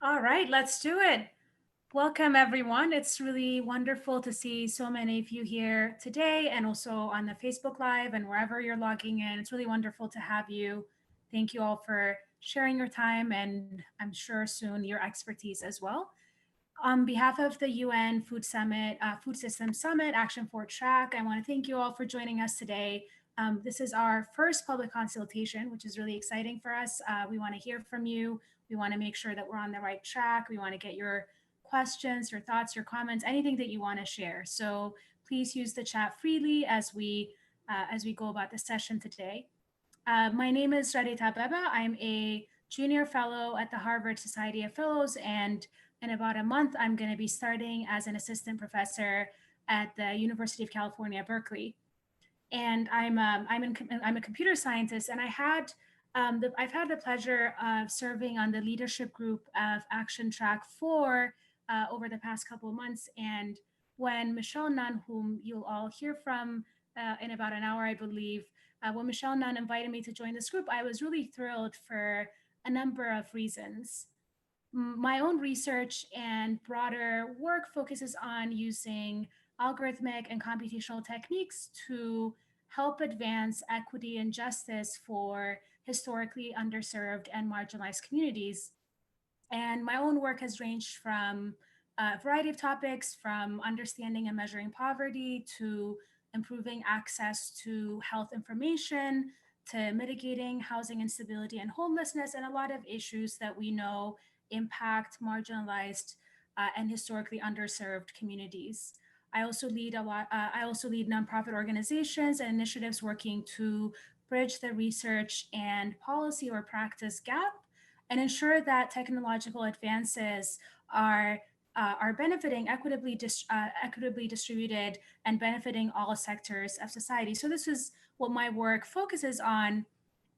All right, let's do it. Welcome, everyone. It's really wonderful to see so many of you here today and also on the Facebook Live and wherever you're logging in. It's really wonderful to have you. Thank you all for sharing your time and I'm sure soon your expertise as well. On behalf of the UN Food Summit, Food Systems Summit, Action for Track, I want to thank you all for joining us today. This is our first public consultation, which is really exciting for us. We want to hear from you. We want to make sure that we're on the right track. We want to get your questions, your thoughts, your comments, anything that you want to share. So please use the chat freely as we go about the session today. My name is Rediet Abebe. I'm a junior fellow at the Harvard Society of Fellows, and in about a month, I'm going to be starting as an assistant professor at the University of California, Berkeley. And I'm a computer scientist, and I've had the pleasure of serving on the leadership group of Action Track 4 over the past couple of months. And when Michelle Nunn, whom you'll all hear from in about an hour, I believe, when Michelle Nunn invited me to join this group, I was really thrilled for a number of reasons. My own research and broader work focuses on using algorithmic and computational techniques to help advance equity and justice for historically underserved and marginalized communities. And my own work has ranged from a variety of topics, from understanding and measuring poverty to improving access to health information to mitigating housing instability and homelessness, and a lot of issues that we know impact marginalized and historically underserved communities. I also lead nonprofit organizations and initiatives working to bridge the research and policy or practice gap and ensure that technological advances are are benefiting equitably distributed and benefiting all sectors of society. So this is what my work focuses on.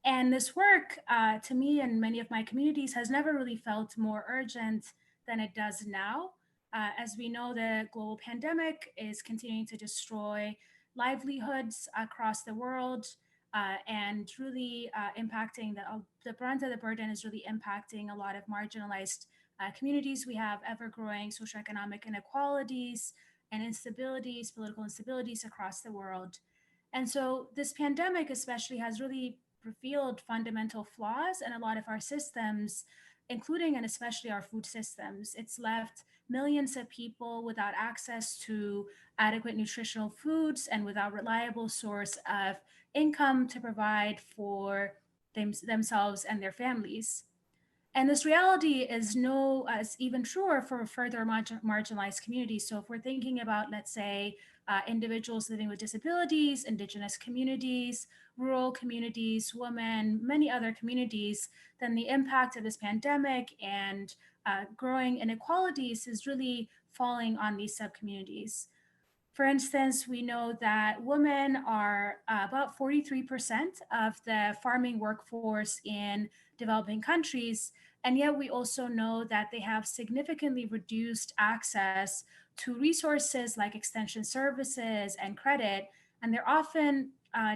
And this work, to me and many of my communities, has never really felt more urgent than it does now. As we know, the global pandemic is continuing to destroy livelihoods across the world and really impacting the brunt of the burden is really impacting a lot of marginalized communities. We have ever growing socioeconomic inequalities and instabilities, political instabilities across the world. And so this pandemic, especially, has really revealed fundamental flaws in a lot of our systems, including and especially our food systems. It's left millions of people without access to adequate nutritional foods and without reliable source of income to provide for themselves and their families. And this reality is even truer for further marginalized communities. So if we're thinking about, let's say, individuals living with disabilities, indigenous communities, rural communities, women, many other communities, then the impact of this pandemic and growing inequalities is really falling on these subcommunities. For instance, we know that women are about 43% of the farming workforce in developing countries. And yet, we also know that they have significantly reduced access to resources like extension services and credit. And they're often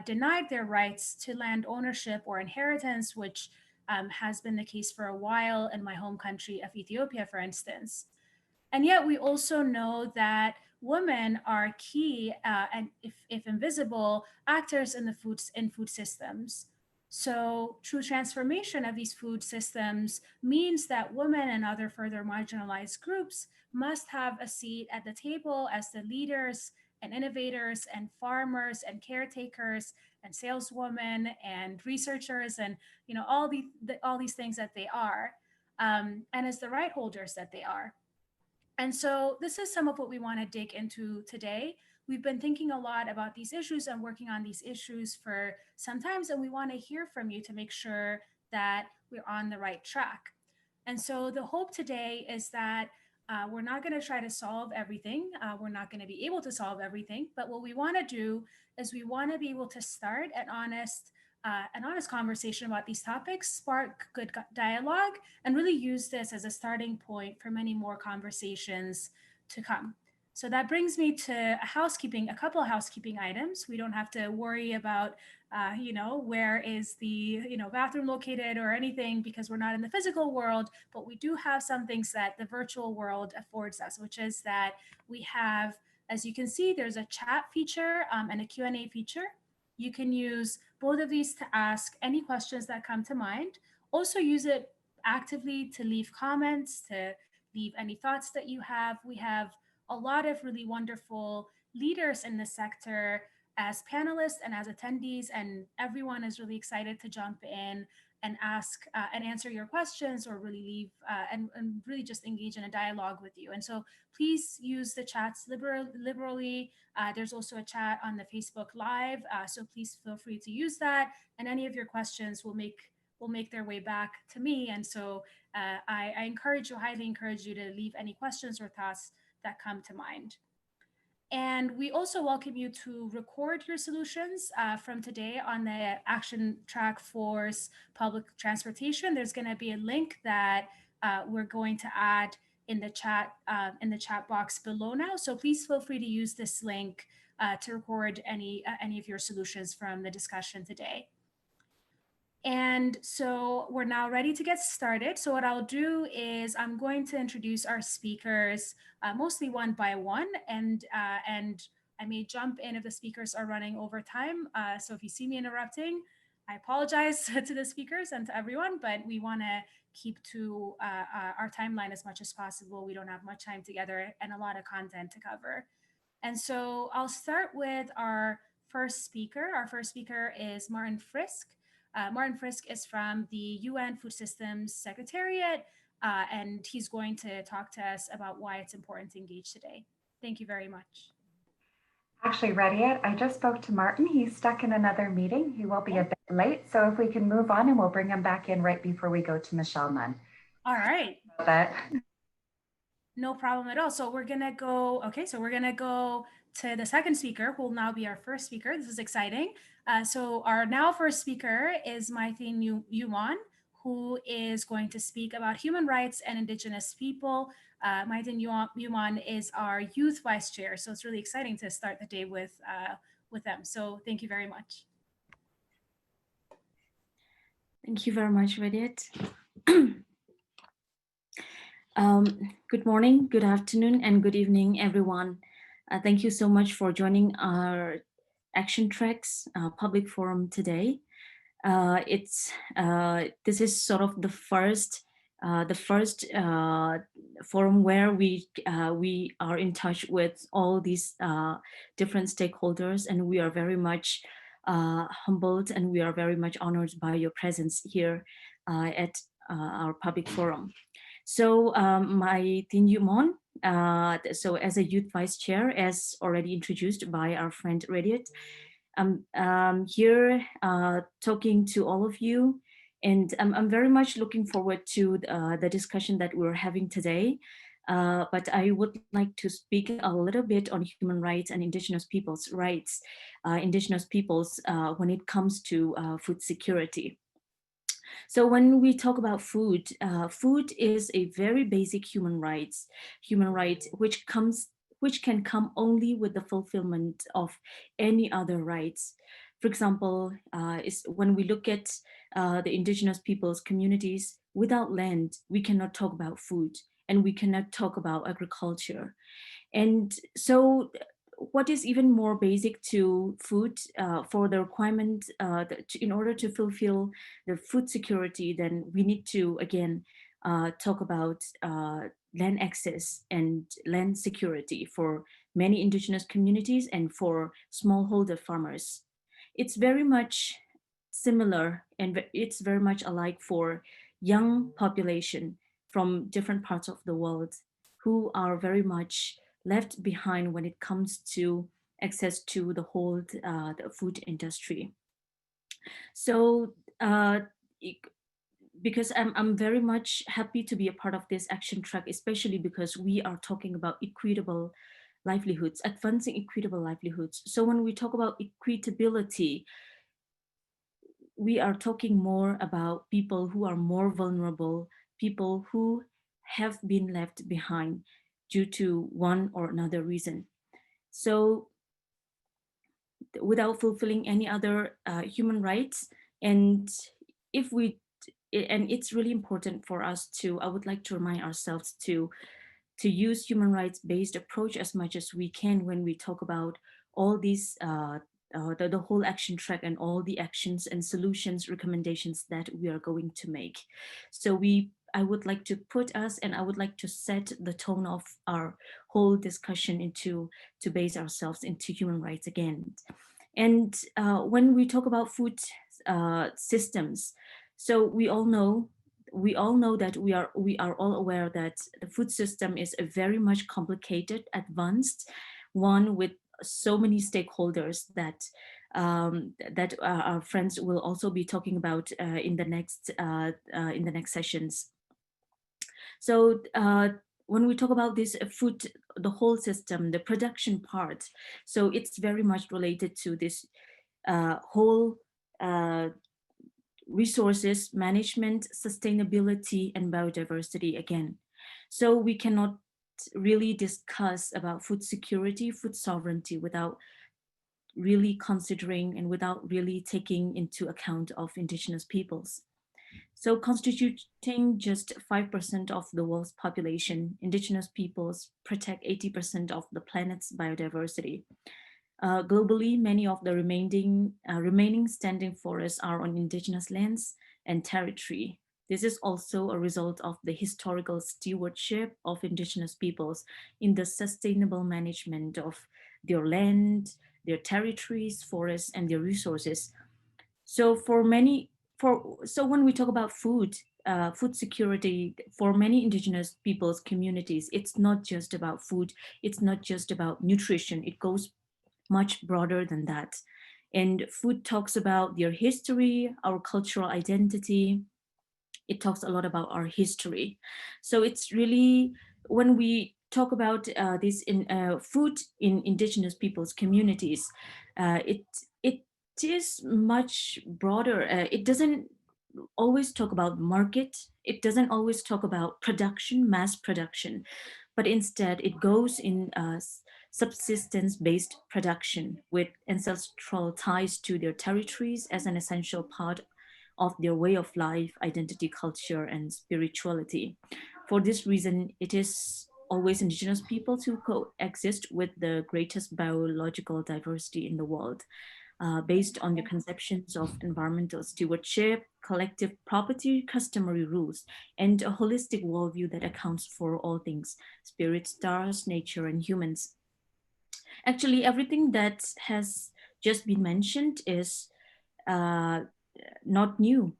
denied their rights to land ownership or inheritance, which has been the case for a while in my home country of Ethiopia, for instance. And yet, we also know that women are key and, if invisible, actors in food systems. So, true transformation of these food systems means that women and other further marginalized groups must have a seat at the table as the leaders and innovators and farmers and caretakers and saleswomen and researchers and all these things that they are, and as the right holders that they are. And so this is some of what we want to dig into today. We've been thinking a lot about these issues and working on these issues for some times, and we want to hear from you to make sure that we're on the right track. And so the hope today is that we're not going to try to solve everything. We're not going to be able to solve everything. But what we want to do is we want to be able to start an honest conversation about these topics, spark good dialogue, and really use this as a starting point for many more conversations to come. So that brings me to a couple of housekeeping items. We don't have to worry about, where is the, bathroom located or anything because we're not in the physical world, but we do have some things that the virtual world affords us, which is that we have, as you can see, there's a chat feature and a Q&A feature. You can use both of these to ask any questions that come to mind. Also use it actively to leave comments, to leave any thoughts that you have. We have a lot of really wonderful leaders in the sector as panelists and as attendees, and everyone is really excited to jump in and ask and answer your questions or really leave and really just engage in a dialogue with you. And so please use the chats liberally. There's also a chat on the Facebook Live, so please feel free to use that. And any of your questions will make their way back to me. And so I highly encourage you to leave any questions or thoughts that come to mind. And we also welcome you to record your solutions from today on the action track for public transportation. There's going to be a link that we're going to add in the chat box below now. So please feel free to use this link to record any of your solutions from the discussion today. And so we're now ready to get started. So what I'll do is I'm going to introduce our speakers mostly one by one, and I may jump in if the speakers are running over time. So if you see me interrupting, I apologize to the speakers and to everyone, but we want to keep to our timeline as much as possible. We don't have much time together and a lot of content to cover. And so I'll start with our first speaker. Our first speaker is Martin Frisk. Martin Frisk is from the UN Food Systems Secretariat, and he's going to talk to us about why it's important to engage today. Thank you very much. Actually, Rediet, I just spoke to Martin. He's stuck in another meeting. He will be a bit late. So if we can move on, and we'll bring him back in right before we go to Michelle Nunn. All right. No problem at all. So we're going to go, to the second speaker, who will now be our first speaker. This is exciting. So our now first speaker is Mai Thin Yu Mon, who is going to speak about human rights and Indigenous people. Mai Thin Yu Mon is our Youth Vice-Chair. So it's really exciting to start the day with them. So thank you very much. Thank you very much, Rediet. Good morning, good afternoon, and good evening, everyone. Thank you so much for joining our Action Tracks public forum today. This is sort of the first forum where we are in touch with all these different stakeholders, and we are very much humbled and we are very much honored by your presence here at our public forum. So Mai Thin Yu Mon, so as a Youth Vice-Chair, as already introduced by our friend Rediet, I'm here talking to all of you, and I'm very much looking forward to the discussion that we're having today. But I would like to speak a little bit on human rights and Indigenous peoples' rights, Indigenous peoples when it comes to food security. So when we talk about food, food is a very basic human right, which can come only with the fulfillment of any other rights. For example, is when we look at the Indigenous peoples' communities, without land, we cannot talk about food and we cannot talk about agriculture. And so what is even more basic to food for the requirement in order to fulfill the food security, then we need to again talk about land access and land security for many Indigenous communities and for smallholder farmers. It's very much similar and it's very much alike for young population from different parts of the world who are very much left behind when it comes to access to the whole the food industry. So because I'm very much happy to be a part of this action track, especially because we are talking about equitable livelihoods, advancing equitable livelihoods. So when we talk about equitability, we are talking more about people who are more vulnerable, people who have been left behind, due to one or another reason. So without fulfilling any other human rights, and if we and it's really important for us to, I would like to remind ourselves to use human rights based approach as much as we can when we talk about all these the whole action track and all the actions and solutions recommendations that we are going to make. So I would like to put us, and I would like to set the tone of our whole discussion into to base ourselves into human rights again. And when we talk about food systems, so we all know that we are all aware that the food system is a very much complicated, advanced one with so many stakeholders that our friends will also be talking about in the next sessions. So when we talk about this food, the whole system, the production part, so it's very much related to this whole resources management, sustainability, and biodiversity again. So we cannot really discuss about food security, food sovereignty without really considering and without really taking into account of indigenous peoples. So constituting just 5% of the world's population, indigenous peoples protect 80% of the planet's biodiversity. Globally, many of the remaining standing forests are on indigenous lands and territory. This is also a result of the historical stewardship of indigenous peoples in the sustainable management of their land, their territories, forests, and their resources. So so when we talk about food, food security for many indigenous peoples communities, it's not just about food, it's not just about nutrition, it goes much broader than that. And food talks about their history, our cultural identity. It talks a lot about our history. So it's really, when we talk about this in food in indigenous peoples communities, it is much broader. It doesn't always talk about market. It doesn't always talk about production, mass production, but instead it goes in subsistence-based production with ancestral ties to their territories as an essential part of their way of life, identity, culture, and spirituality. For this reason, it is always indigenous people to coexist with the greatest biological diversity in the world. Based on their conceptions of environmental stewardship, collective property, customary rules, and a holistic worldview that accounts for all things, spirit, stars, nature, and humans. Actually, everything that has just been mentioned is not new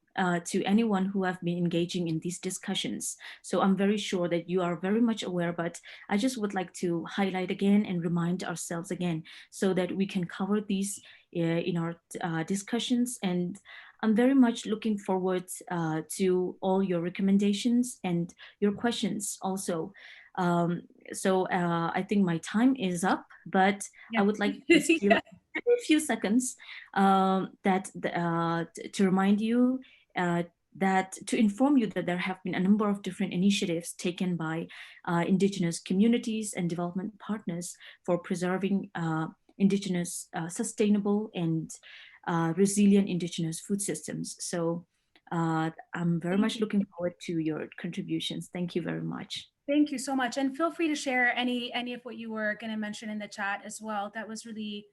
to anyone who have been engaging in these discussions. So I'm very sure that you are very much aware, but I just would like to highlight again and remind ourselves again so that we can cover these in our discussions. And I'm very much looking forward to all your recommendations and your questions also. So I think my time is up, but Yeah. I would like to steal Yeah. a few seconds to remind you that to inform you that there have been a number of different initiatives taken by indigenous communities and development partners for preserving indigenous sustainable and resilient indigenous food systems. So I'm very much looking forward to your contributions. Thank you very much. Thank you so much, and feel free to share any of what you were going to mention in the chat as well. That was really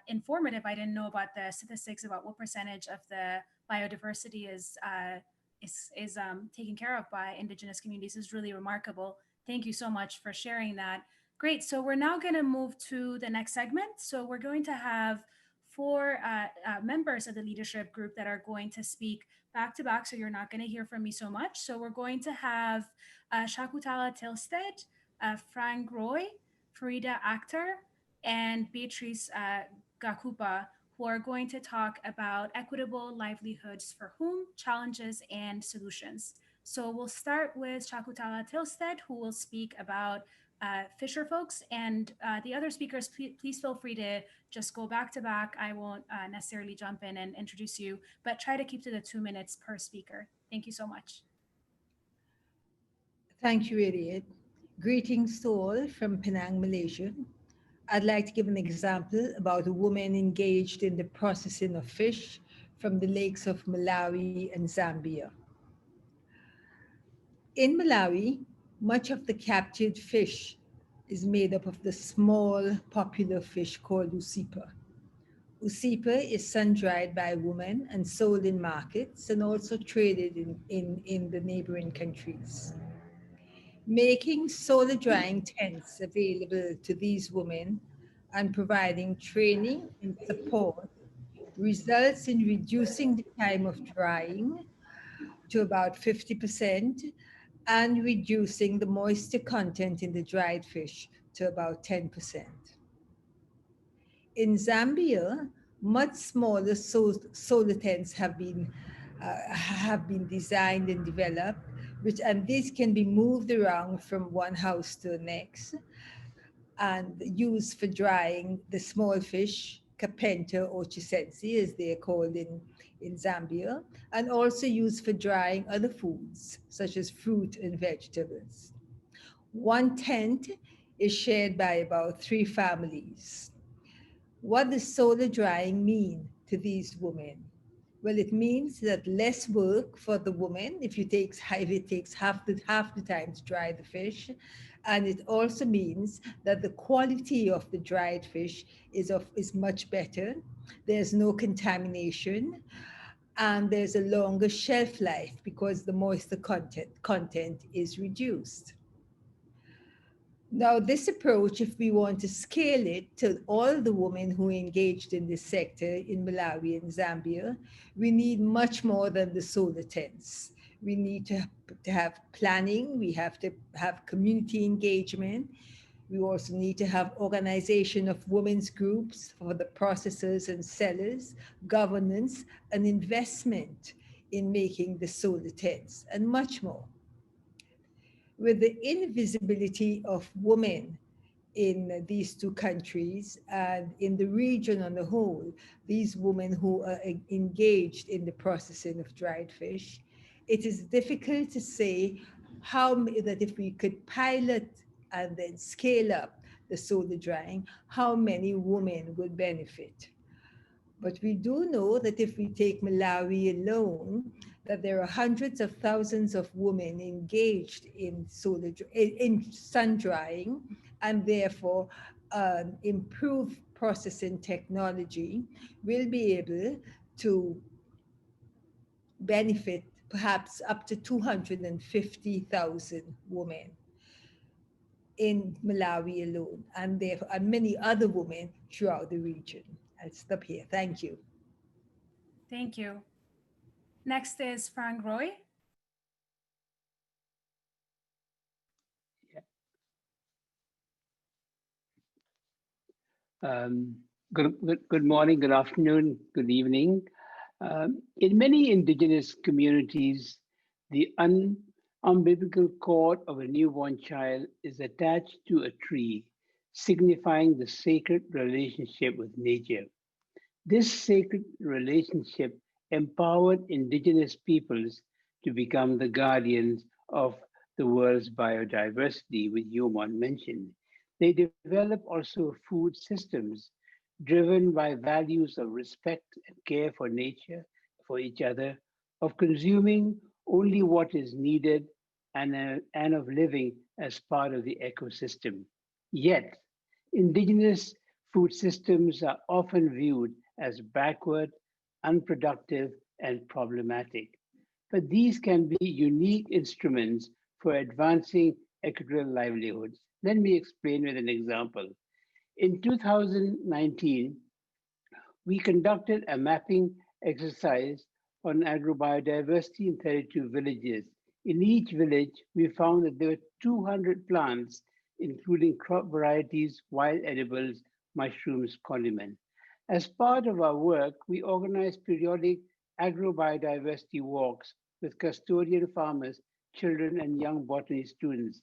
informative. I didn't know about the statistics about what percentage of the biodiversity is taken care of by indigenous communities. Is really remarkable. Thank you so much for sharing that. Great. So we're now going to move to the next segment. So we're going to have four members of the leadership group that are going to speak back to back. So you're not going to hear from me so much. So we're going to have Shakuntala Thilsted, Frank Roy, Farida Akhtar, and Beatrice Gakupa, who are going to talk about equitable livelihoods for whom, challenges, and solutions. So we'll start with Shakuntala Thilsted, who will speak about fisher folks, and the other speakers, please feel free to just go back to back. I won't necessarily jump in and introduce you, but try to keep to the 2 minutes per speaker. Thank you so much. Thank you, Rediet. Greetings to all from Penang, Malaysia. I'd like to give an example about a woman engaged in the processing of fish from the lakes of Malawi and Zambia. In Malawi, much of the captured fish is made up of the small popular fish called usipa. Usipa is sun-dried by women and sold in markets and also traded in the neighboring countries. Making solar drying tents available to these women and providing training and support results in reducing the time of drying to about 50% and reducing the moisture content in the dried fish to about 10%. In Zambia, much smaller solar tents have been designed and developed, and these can be moved around from one house to the next and used for drying the small fish, kapenta or chisensi, as they are called in Zambia, and also used for drying other foods, such as fruit and vegetables. One tent is shared by about 3 families. What does solar drying mean to these women? Well, it means that less work for the woman if it takes half the time to dry the fish, and it also means that the quality of the dried fish is much better. There's no contamination, and there's a longer shelf life because the moisture content is reduced. Now, this approach, if we want to scale it to all the women who engaged in this sector in Malawi and Zambia, we need much more than the solar tents. We need to have planning, we have to have community engagement. We also need to have organization of women's groups for the processors and sellers, governance, and investment in making the solar tents, and much more. With the invisibility of women in these 2 countries and in the region on the whole, these women who are engaged in the processing of dried fish, it is difficult to say that if we could pilot and then scale up the solar drying, how many women would benefit. But we do know that if we take Malawi alone, that there are hundreds of thousands of women engaged in sun drying, and therefore improved processing technology will be able to benefit perhaps up to 250,000 women in Malawi alone, and therefore and many other women throughout the region. I'll stop here. Thank you. Thank you. Next is Frank Roy. Good morning, good afternoon, good evening. In many indigenous communities, the umbilical cord of a newborn child is attached to a tree, signifying the sacred relationship with nature. This sacred relationship empowered indigenous peoples to become the guardians of the world's biodiversity, which Yu Mon mentioned. They develop also food systems driven by values of respect and care for nature, for each other, of consuming only what is needed, and of living as part of the ecosystem. Yet, indigenous food systems are often viewed as backward, unproductive, and problematic. But these can be unique instruments for advancing equitable livelihoods. Let me explain with an example. In 2019, we conducted a mapping exercise on agrobiodiversity in 32 villages. In each village, we found that there were 200 plants, including crop varieties, wild edibles, mushrooms, condiments. As part of our work, we organized periodic agrobiodiversity walks with custodian farmers, children, and young botany students.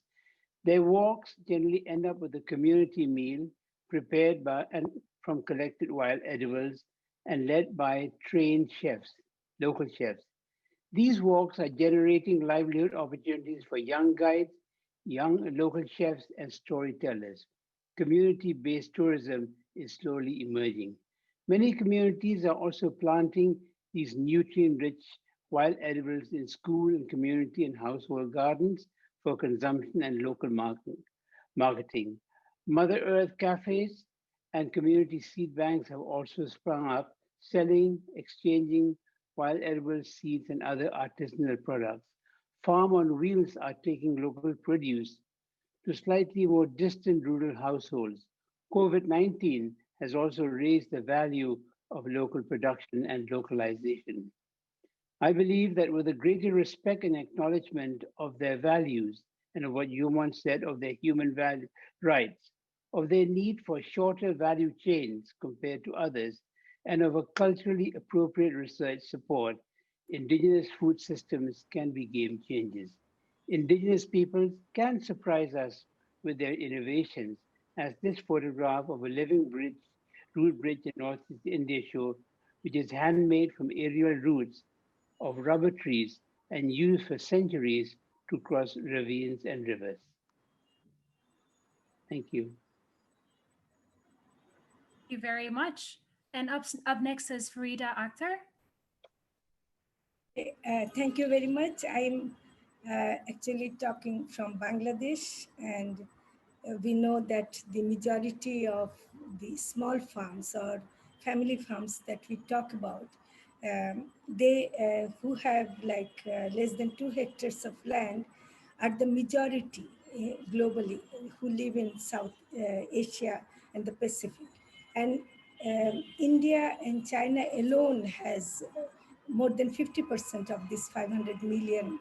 Their walks generally end up with a community meal prepared by and from collected wild edibles and led by trained chefs, local chefs. These walks are generating livelihood opportunities for young guides, young local chefs, and storytellers. Community-based tourism is slowly emerging. Many communities are also planting these nutrient-rich wild edibles in school and community and household gardens for consumption and local marketing. Mother Earth cafes and community seed banks have also sprung up, selling, exchanging wild edible seeds and other artisanal products. Farm on Wheels are taking local produce to slightly more distant rural households. COVID-19 has also raised the value of local production and localization. I believe that with a greater respect and acknowledgement of their values and of what you once said of their human value, rights, of their need for shorter value chains compared to others, and of a culturally appropriate research support, indigenous food systems can be game changers. Indigenous peoples can surprise us with their innovations, as this photograph of a living root bridge in Northeast India show, which is handmade from aerial roots of rubber trees and used for centuries to cross ravines and rivers. Thank you. Thank you very much. And up next is Farida Akhtar. Thank you very much. I'm actually talking from Bangladesh, and we know that the majority of the small farms or family farms that we talk about, they who have like less than 2 hectares of land are the majority globally who live in South Asia and the Pacific. And India and China alone has more than 50% of these 500 million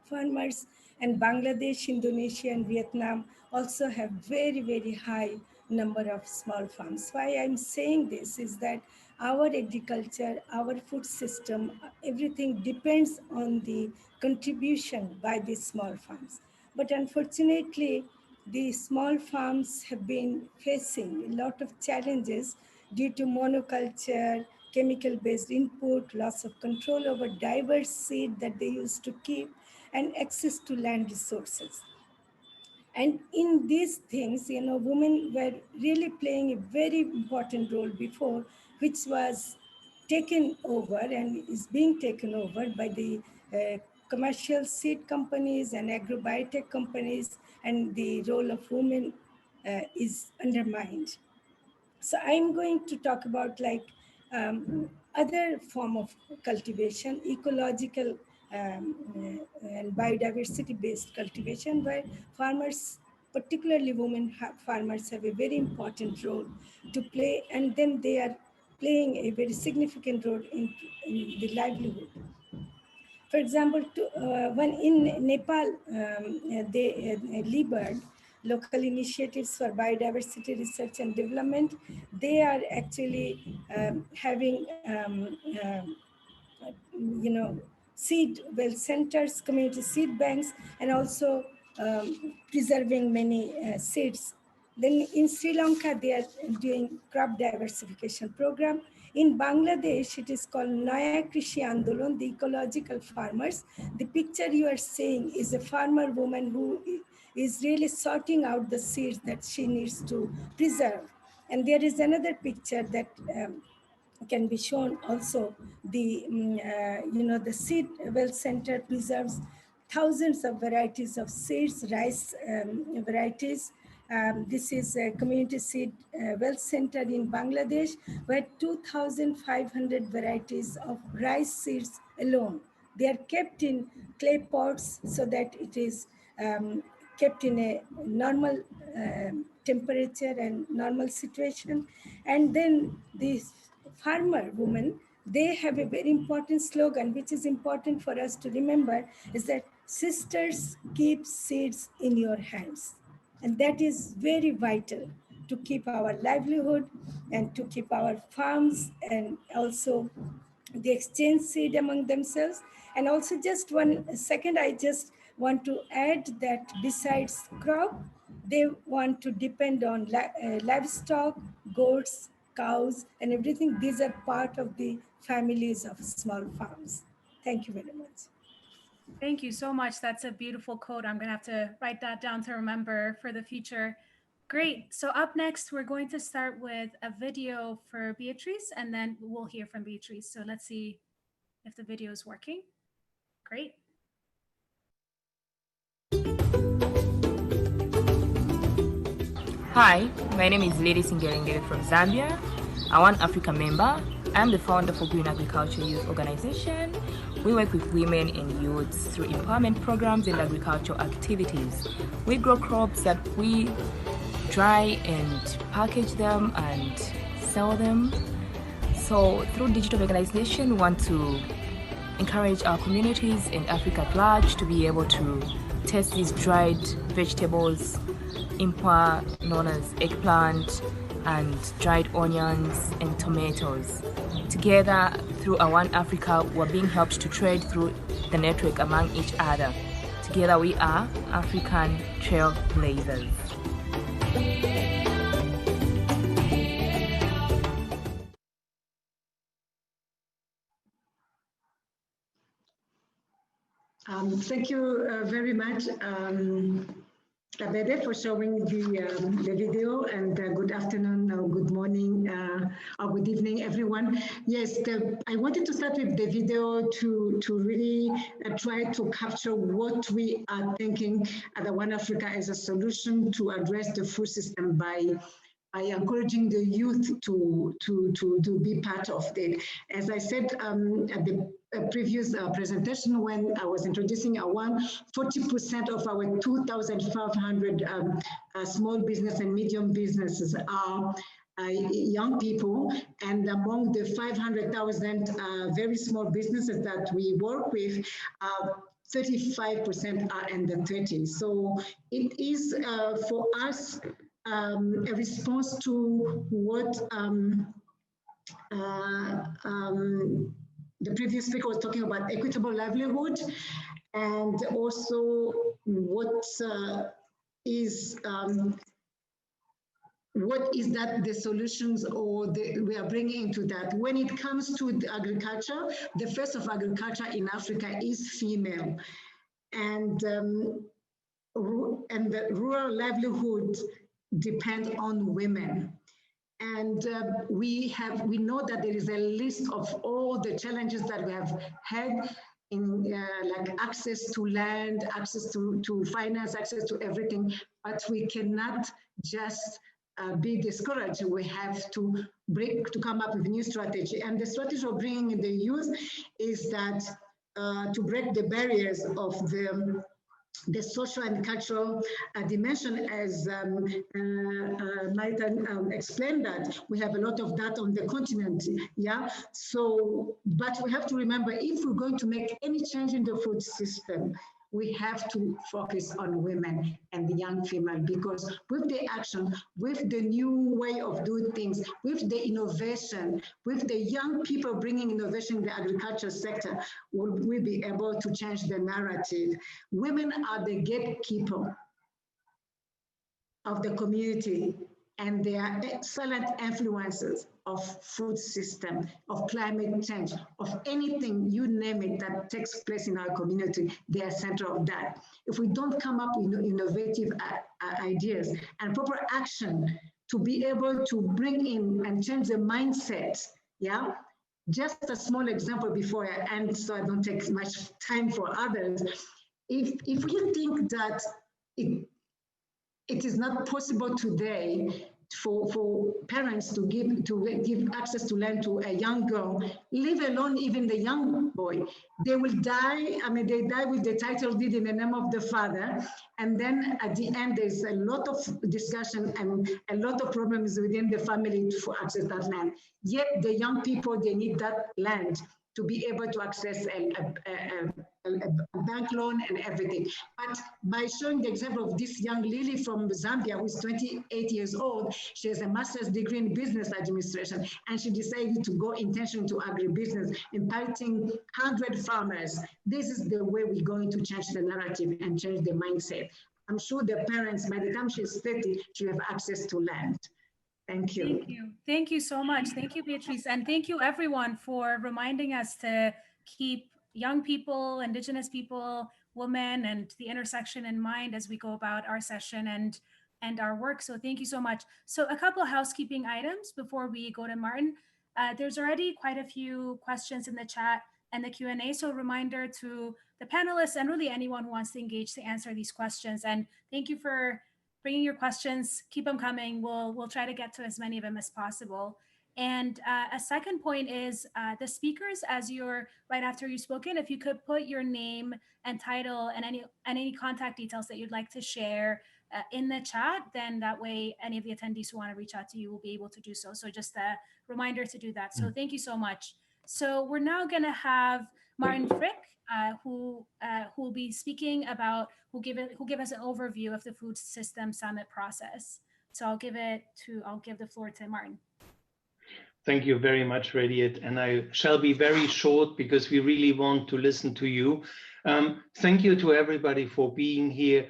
farmers, and Bangladesh, Indonesia, and Vietnam also have very, very high number of small farms. Why I'm saying this is that our agriculture, our food system, everything depends on the contribution by these small farms. But unfortunately, the small farms have been facing a lot of challenges due to monoculture, chemical-based input, loss of control over diverse seed that they used to keep, and access to land resources. And in these things, women were really playing a very important role before, which was taken over and is being taken over by the commercial seed companies and agrobiotech companies, and the role of women is undermined. So I'm going to talk about other form of cultivation, ecological and biodiversity-based cultivation, where farmers, particularly women farmers, have a very important role to play, and then they are playing a very significant role in the livelihood. For example, when in Nepal, LIBIRD, Local Initiatives for Biodiversity Research and Development, they are actually having, seed well centers, community seed banks, and also preserving many seeds. Then in Sri Lanka, they are doing crop diversification program. In Bangladesh, it is called Naya Krishi Andolon, the ecological farmers. The picture you are seeing is a farmer woman who is really sorting out the seeds that she needs to preserve. And there is another picture that can be shown also. The seed well center preserves thousands of varieties of seeds, rice varieties. This is a community seed well center in Bangladesh, where 2,500 varieties of rice seeds alone. They are kept in clay pots so that it is kept in a normal temperature and normal situation. And then these farmer women, they have a very important slogan, which is important for us to remember, is that sisters keep seeds in your hands. And that is very vital to keep our livelihood and to keep our farms, and also the exchange seed among themselves. And also just 1 second, I just want to add that besides crop, they want to depend on livestock, goats, cows, and everything. These are part of the families of small farms. Thank you very much. Thank you so much. That's a beautiful quote. I'm going to have to write that down to remember for the future. Great. So up next, we're going to start with a video for Beatrice, and then we'll hear from Beatrice. So let's see if the video is working. Great. Hi, my name is Lady Singerengere from Zambia. I'm one Africa member. I'm the founder for Green Agriculture Youth Organization. We work with women and youths through empowerment programs and agricultural activities. We grow crops that we dry and package them and sell them. So through digital organization, we want to encourage our communities in Africa at large to be able to test these dried vegetables, impa known as eggplant, and dried onions and tomatoes. Together, through our One Africa, we're being helped to trade through the network among each other. Together, we are African trailblazers. Thank you very much, Abebe, for showing the video, and good afternoon, or good morning, or good evening, everyone. Yes, I wanted to start with the video to really try to capture what we are thinking at the One Africa as a solution to address the food system by encouraging the youth to be part of it. As I said at the previous presentation, when I was introducing our 40% of our 2,500 small business and medium businesses are young people, and among the 500,000 very small businesses that we work with, 35% are in the 30s. So it is for us a response to what the previous speaker was talking about, equitable livelihood, and also what is that the solutions or we are bringing into that. When it comes to the agriculture, the face of agriculture in Africa is female, and the rural livelihood depend on women. And we know that there is a list of all the challenges that we have had in like access to land, access to finance, access to everything, but we cannot just be discouraged. We have to come up with a new strategy. And the strategy of bringing in the youth is that to break the barriers of the social and cultural dimension, as Mai Thin explained, that we have a lot of that on the continent, yeah? So, but we have to remember, if we're going to make any change in the food system, we have to focus on women and the young female, because with the action, with the new way of doing things, with the innovation, with the young people bringing innovation in the agriculture sector, we'll be able to change the narrative. Women are the gatekeeper of the community, and they are excellent influences of food system, of climate change, of anything, you name it, that takes place in our community. They are center of that. If we don't come up with innovative ideas and proper action to be able to bring in and change the mindset, yeah? Just a small example before I end, so I don't take much time for others. If we think that it is not possible today for parents to give access to land to a young girl, leave alone even the young boy. They will die. I mean, they die with the title deed in the name of the father. And then at the end, there's a lot of discussion and a lot of problems within the family for access that land. Yet the young people, they need that land to be able to access a bank loan and everything. But by showing the example of this young Lily from Zambia, who's 28 years old, she has a master's degree in business administration, and she decided to go intentionally to agribusiness, impacting 100 farmers. This is the way we're going to change the narrative and change the mindset. I'm sure the parents, by the time she's 30, she'll have access to land. Thank you. Thank you. Thank you so much. Thank you, Beatrice. And thank you, everyone, for reminding us to keep young people, Indigenous people, women, and the intersection in mind as we go about our session and our work. So thank you so much. So a couple of housekeeping items before we go to Martin. There's already quite a few questions in the chat and the Q&A. So a reminder to the panelists and really anyone who wants to engage to answer these questions. And thank you for bringing your questions. Keep them coming. We'll try to get to as many of them as possible. And a second point is the speakers, as you're right after you've spoken, if you could put your name and title and any contact details that you'd like to share in the chat, then that way any of the attendees who want to reach out to you will be able to do so. So just a reminder to do that. So thank you so much. So we're now going to have Martin Frisk, who will be speaking about, who'll give us an overview of the Food System Summit process. So I'll give the floor to Martin. Thank you very much, Rediet, and I shall be very short because we really want to listen to you. Thank you to everybody for being here.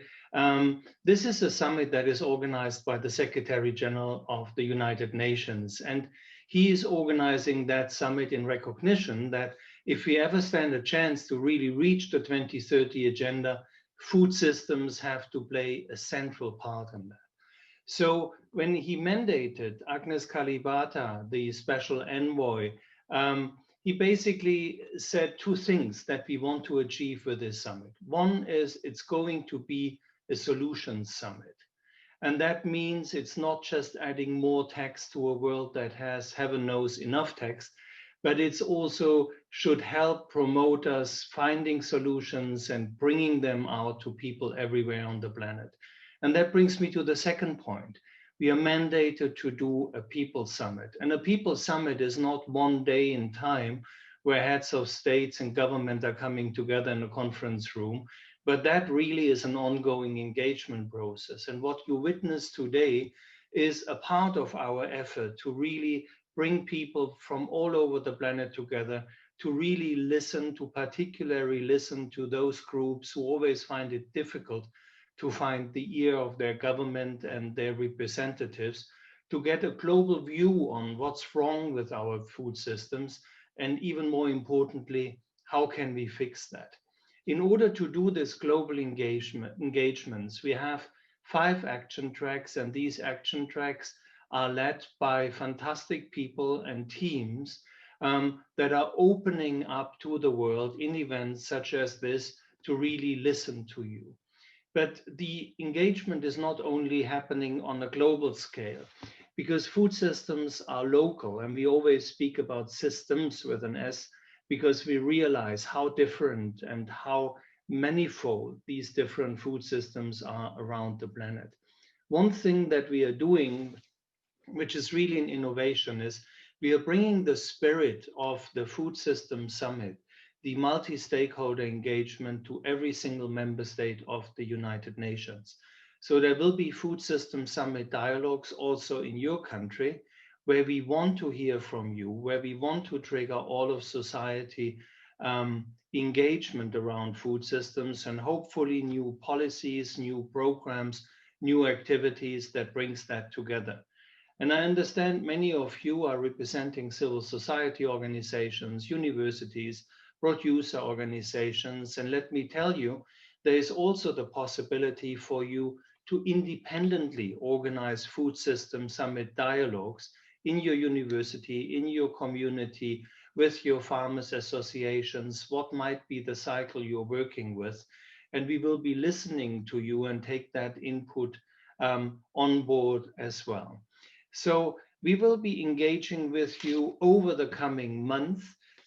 This is a summit that is organized by the Secretary General of the United Nations, and he is organizing that summit in recognition that if we ever stand a chance to really reach the 2030 agenda, food systems have to play a central part in that. So when he mandated Agnes Kalibata, the special envoy, he basically said two things that we want to achieve with this summit. One is it's going to be a solutions summit. And that means it's not just adding more text to a world that has, heaven knows, enough text, but it's also should help promote us finding solutions and bringing them out to people everywhere on the planet. And that brings me to the second point. We are mandated to do a people summit. And a people summit is not one day in time where heads of states and government are coming together in a conference room, but that really is an ongoing engagement process. And what you witness today is a part of our effort to really bring people from all over the planet together to really listen, to particularly listen to those groups who always find it difficult to find the ear of their government and their representatives, to get a global view on what's wrong with our food systems, and even more importantly, how can we fix that? In order to do this global engagements, we have 5 action tracks, and these action tracks are led by fantastic people and teams that are opening up to the world in events such as this to really listen to you. But the engagement is not only happening on a global scale, because food systems are local, and we always speak about systems with an S, because we realize how different and how manifold these different food systems are around the planet. One thing that we are doing, which is really an innovation, is we are bringing the spirit of the Food System Summit, the multi-stakeholder engagement, to every single member state of the United Nations. So there will be Food System Summit dialogues also in your country, where we want to hear from you, where we want to trigger all of society engagement around food systems, and hopefully new policies, new programs, new activities that brings that together. And I understand many of you are representing civil society organizations, universities, producer organizations, and let me tell you, there is also the possibility for you to independently organize Food System Summit dialogues in your university, in your community, with your farmers associations, what might be the cycle you're working with. And we will be listening to you and take that input on board as well. So we will be engaging with you over the coming month,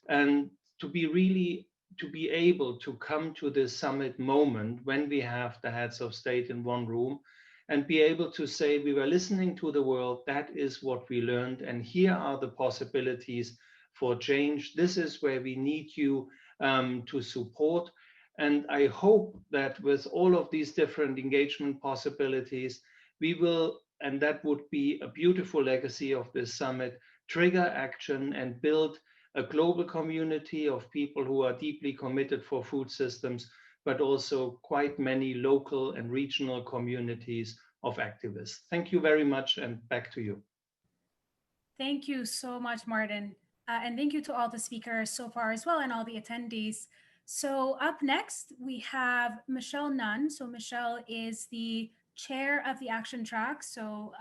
and to be able to come to this summit moment when we have the heads of state in one room and be able to say, we were listening to the world, that is what we learned, and here are the possibilities for change. This is where we need you to support. And I hope that with all of these different engagement possibilities, we will, and that would be a beautiful legacy of this summit, trigger action and build a global community of people who are deeply committed for food systems, but also quite many local and regional communities of activists. Thank you very much, and back to you. Thank you so much, Martin. And thank you to all the speakers so far as well, and all the attendees. So up next, we have Michelle Nunn. So Michelle is the chair of the action track. So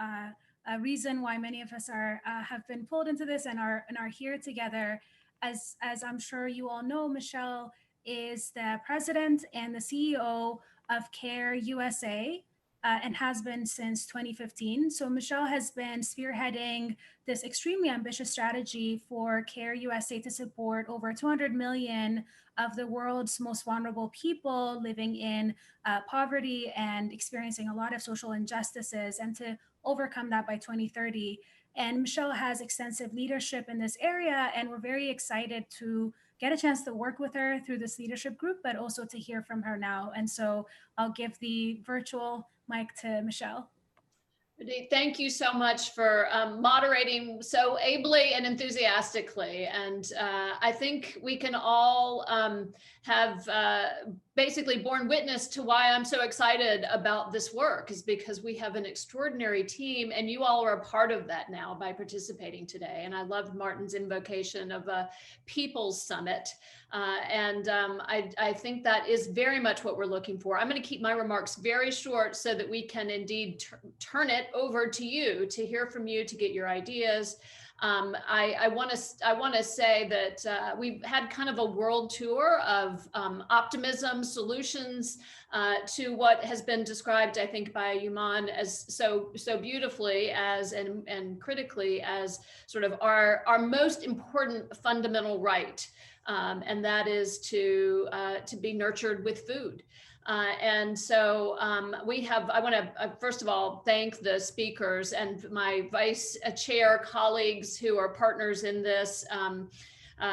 a reason why many of us have been pulled into this and are here together. As I'm sure you all know, Michelle is the president and the CEO of CARE USA, and has been since 2015. So Michelle has been spearheading this extremely ambitious strategy for CARE USA to support over 200 million of the world's most vulnerable people living in poverty and experiencing a lot of social injustices, and to overcome that by 2030. And Michelle has extensive leadership in this area, and we're very excited to get a chance to work with her through this leadership group, but also to hear from her now. And so I'll give the virtual mic to Michelle. Thank you so much for moderating so ably and enthusiastically. And I think we can all have basically borne witness to why I'm so excited about this work, is because we have an extraordinary team, and you all are a part of that now by participating today. And I loved Martin's invocation of a People's Summit. I think that is very much what we're looking for. I'm going to keep my remarks very short so that we can indeed turn it over to you, to hear from you, to get your ideas. I want to say that we've had kind of a world tour of optimism, solutions to what has been described, I think, by Yu Mon as so beautifully as and critically as sort of our most important fundamental right. And that is to be nurtured with food. And so I want to first of all thank the speakers and my vice chair colleagues who are partners in this,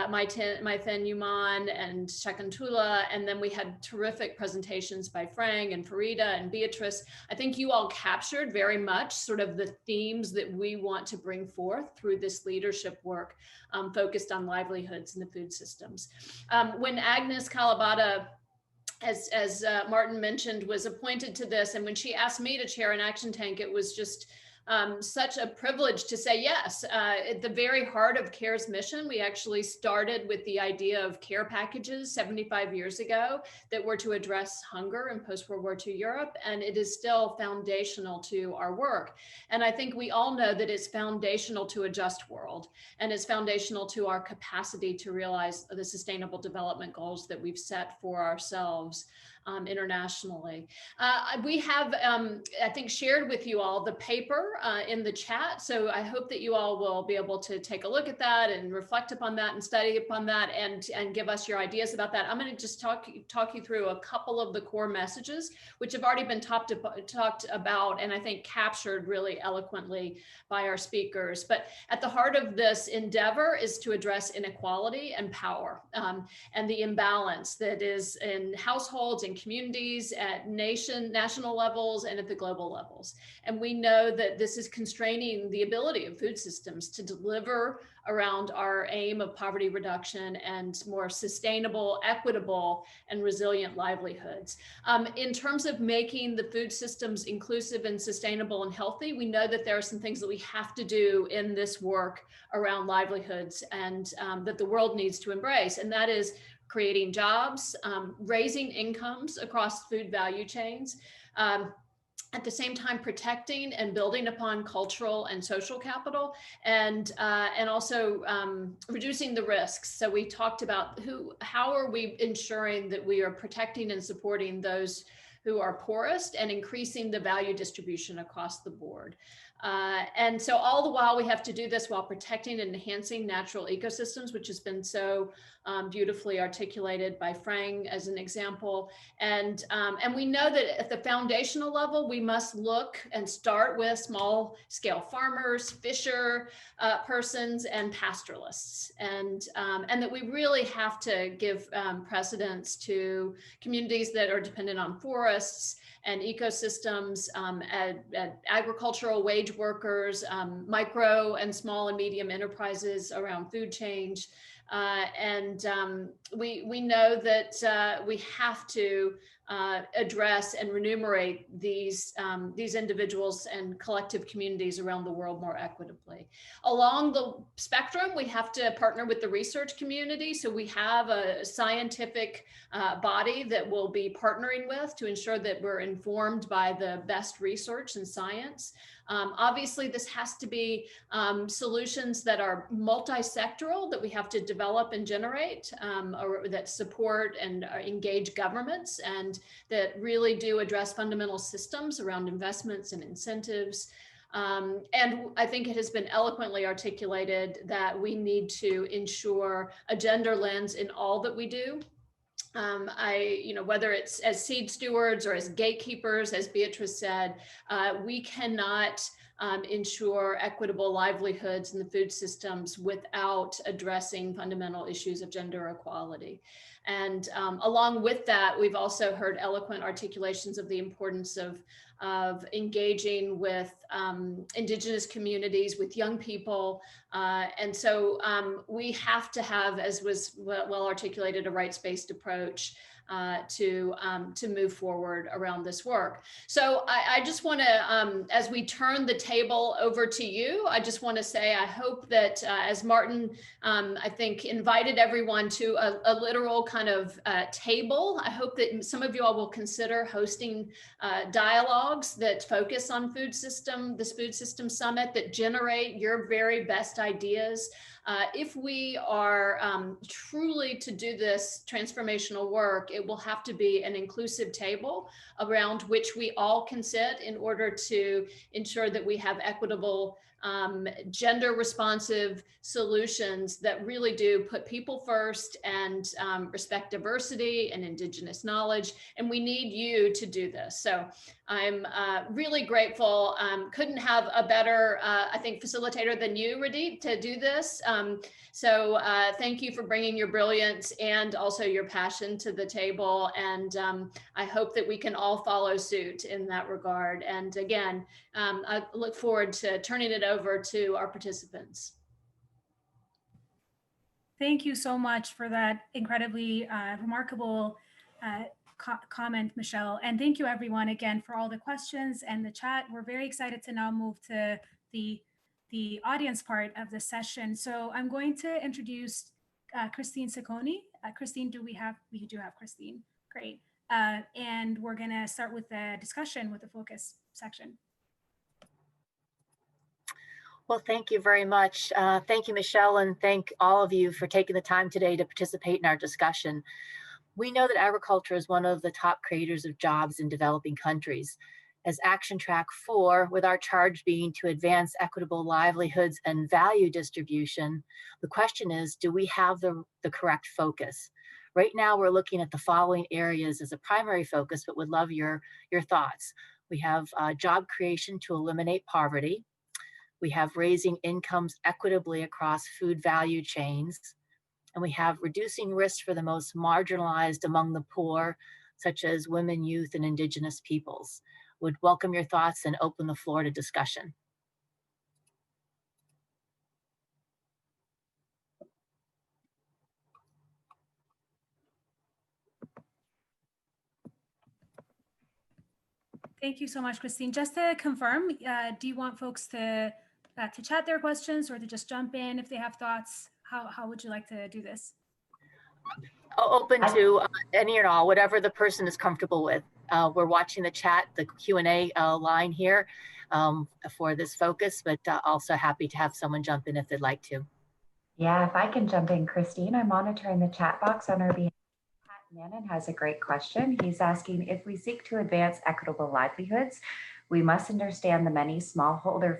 Mai Thin Yu Mon and Shakuntala, and then we had terrific presentations by Frank and Farida and Beatrice. I think you all captured very much sort of the themes that we want to bring forth through this leadership work focused on livelihoods in the food systems. When Agnes Kalabata, as Martin mentioned, was appointed to this, and when she asked me to chair an action tank, it was just such a privilege to say yes. At the very heart of CARE's mission, we actually started with the idea of care packages 75 years ago that were to address hunger in post-World War II Europe, and it is still foundational to our work. And I think we all know that it's foundational to a just world, and it's foundational to our capacity to realize the sustainable development goals that we've set for ourselves internationally. We have, I think, shared with you all the paper in the chat. So I hope that you all will be able to take a look at that and reflect upon that and study upon that and give us your ideas about that. I'm going to just talk you through a couple of the core messages, which have already been talked about and I think captured really eloquently by our speakers. But at the heart of this endeavor is to address inequality and power and the imbalance that is in households and communities at national levels and at the global levels. And we know that this is constraining the ability of food systems to deliver around our aim of poverty reduction and more sustainable, equitable, and resilient livelihoods. In terms of making the food systems inclusive and sustainable and healthy, we know that there are some things that we have to do in this work around livelihoods and that the world needs to embrace. And that is creating jobs, raising incomes across food value chains, at the same time protecting and building upon cultural and social capital, and also reducing the risks. So we talked about how are we ensuring that we are protecting and supporting those who are poorest and increasing the value distribution across the board. And so all the while we have to do this while protecting and enhancing natural ecosystems, which has been so beautifully articulated by Frank as an example. And we know that at the foundational level, we must look and start with small scale farmers, fisher persons, and pastoralists. And that we really have to give precedence to communities that are dependent on forests and ecosystems, at agricultural wage workers, micro and small and medium enterprises around food change, We know that we have to address and remunerate these individuals and collective communities around the world more equitably. Along the spectrum, we have to partner with the research community. So we have a scientific body that we'll be partnering with to ensure that we're informed by the best research and science. Obviously, this has to be solutions that are multi-sectoral, that we have to develop and generate, or that support and engage governments, and that really do address fundamental systems around investments and incentives. And I think it has been eloquently articulated that we need to ensure a gender lens in all that we do. Whether it's as seed stewards or as gatekeepers, as Beatrice said, we cannot ensure equitable livelihoods in the food systems without addressing fundamental issues of gender equality. And along with that, we've also heard eloquent articulations of the importance of engaging with Indigenous communities, with young people. And so we have to have, as was well articulated, a rights-based approach to move forward around this work. So I just want to, as we turn the table over to you, I just want to say, I hope that as Martin, I think, invited everyone to a literal kind of table, I hope that some of you all will consider hosting dialogues that focus on this Food System Summit, that generate your very best ideas. If we are truly to do this transformational work, it will have to be an inclusive table around which we all can sit in order to ensure that we have equitable, gender responsive solutions that really do put people first and respect diversity and Indigenous knowledge. And we need you to do this. So I'm really grateful. Couldn't have a better, I think, facilitator than you, Rediet, to do this. So thank you for bringing your brilliance and also your passion to the table. And I hope that we can all follow suit in that regard. And again, I look forward to turning it over to our participants. Thank you so much for that incredibly remarkable comment, Michelle. And thank you everyone again for all the questions and the chat. We're very excited to now move to the audience part of the session. So I'm going to introduce Christine Ciccone. Christine, we do have Christine, great. And we're gonna start with the discussion with the focus section. Well, thank you very much. Thank you, Michelle, and thank all of you for taking the time today to participate in our discussion. We know that agriculture is one of the top creators of jobs in developing countries. As Action Track 4, with our charge being to advance equitable livelihoods and value distribution, the question is, do we have the correct focus? Right now, we're looking at the following areas as a primary focus, but would love your thoughts. We have job creation to eliminate poverty. We have raising incomes equitably across food value chains. And we have reducing risk for the most marginalized among the poor, such as women, youth, and Indigenous peoples. Would welcome your thoughts and open the floor to discussion. Thank you so much, Christine. Just to confirm, do you want folks to chat their questions or to just jump in if they have thoughts? How would you like to do this? Open to any and all, whatever the person is comfortable with. We're watching the chat, the Q&A line here for this focus, but also happy to have someone jump in if they'd like to. Yeah, if I can jump in, Christine, I'm monitoring the chat box on our behalf. Nunn has a great question. He's asking, if we seek to advance equitable livelihoods, we must understand the many smallholder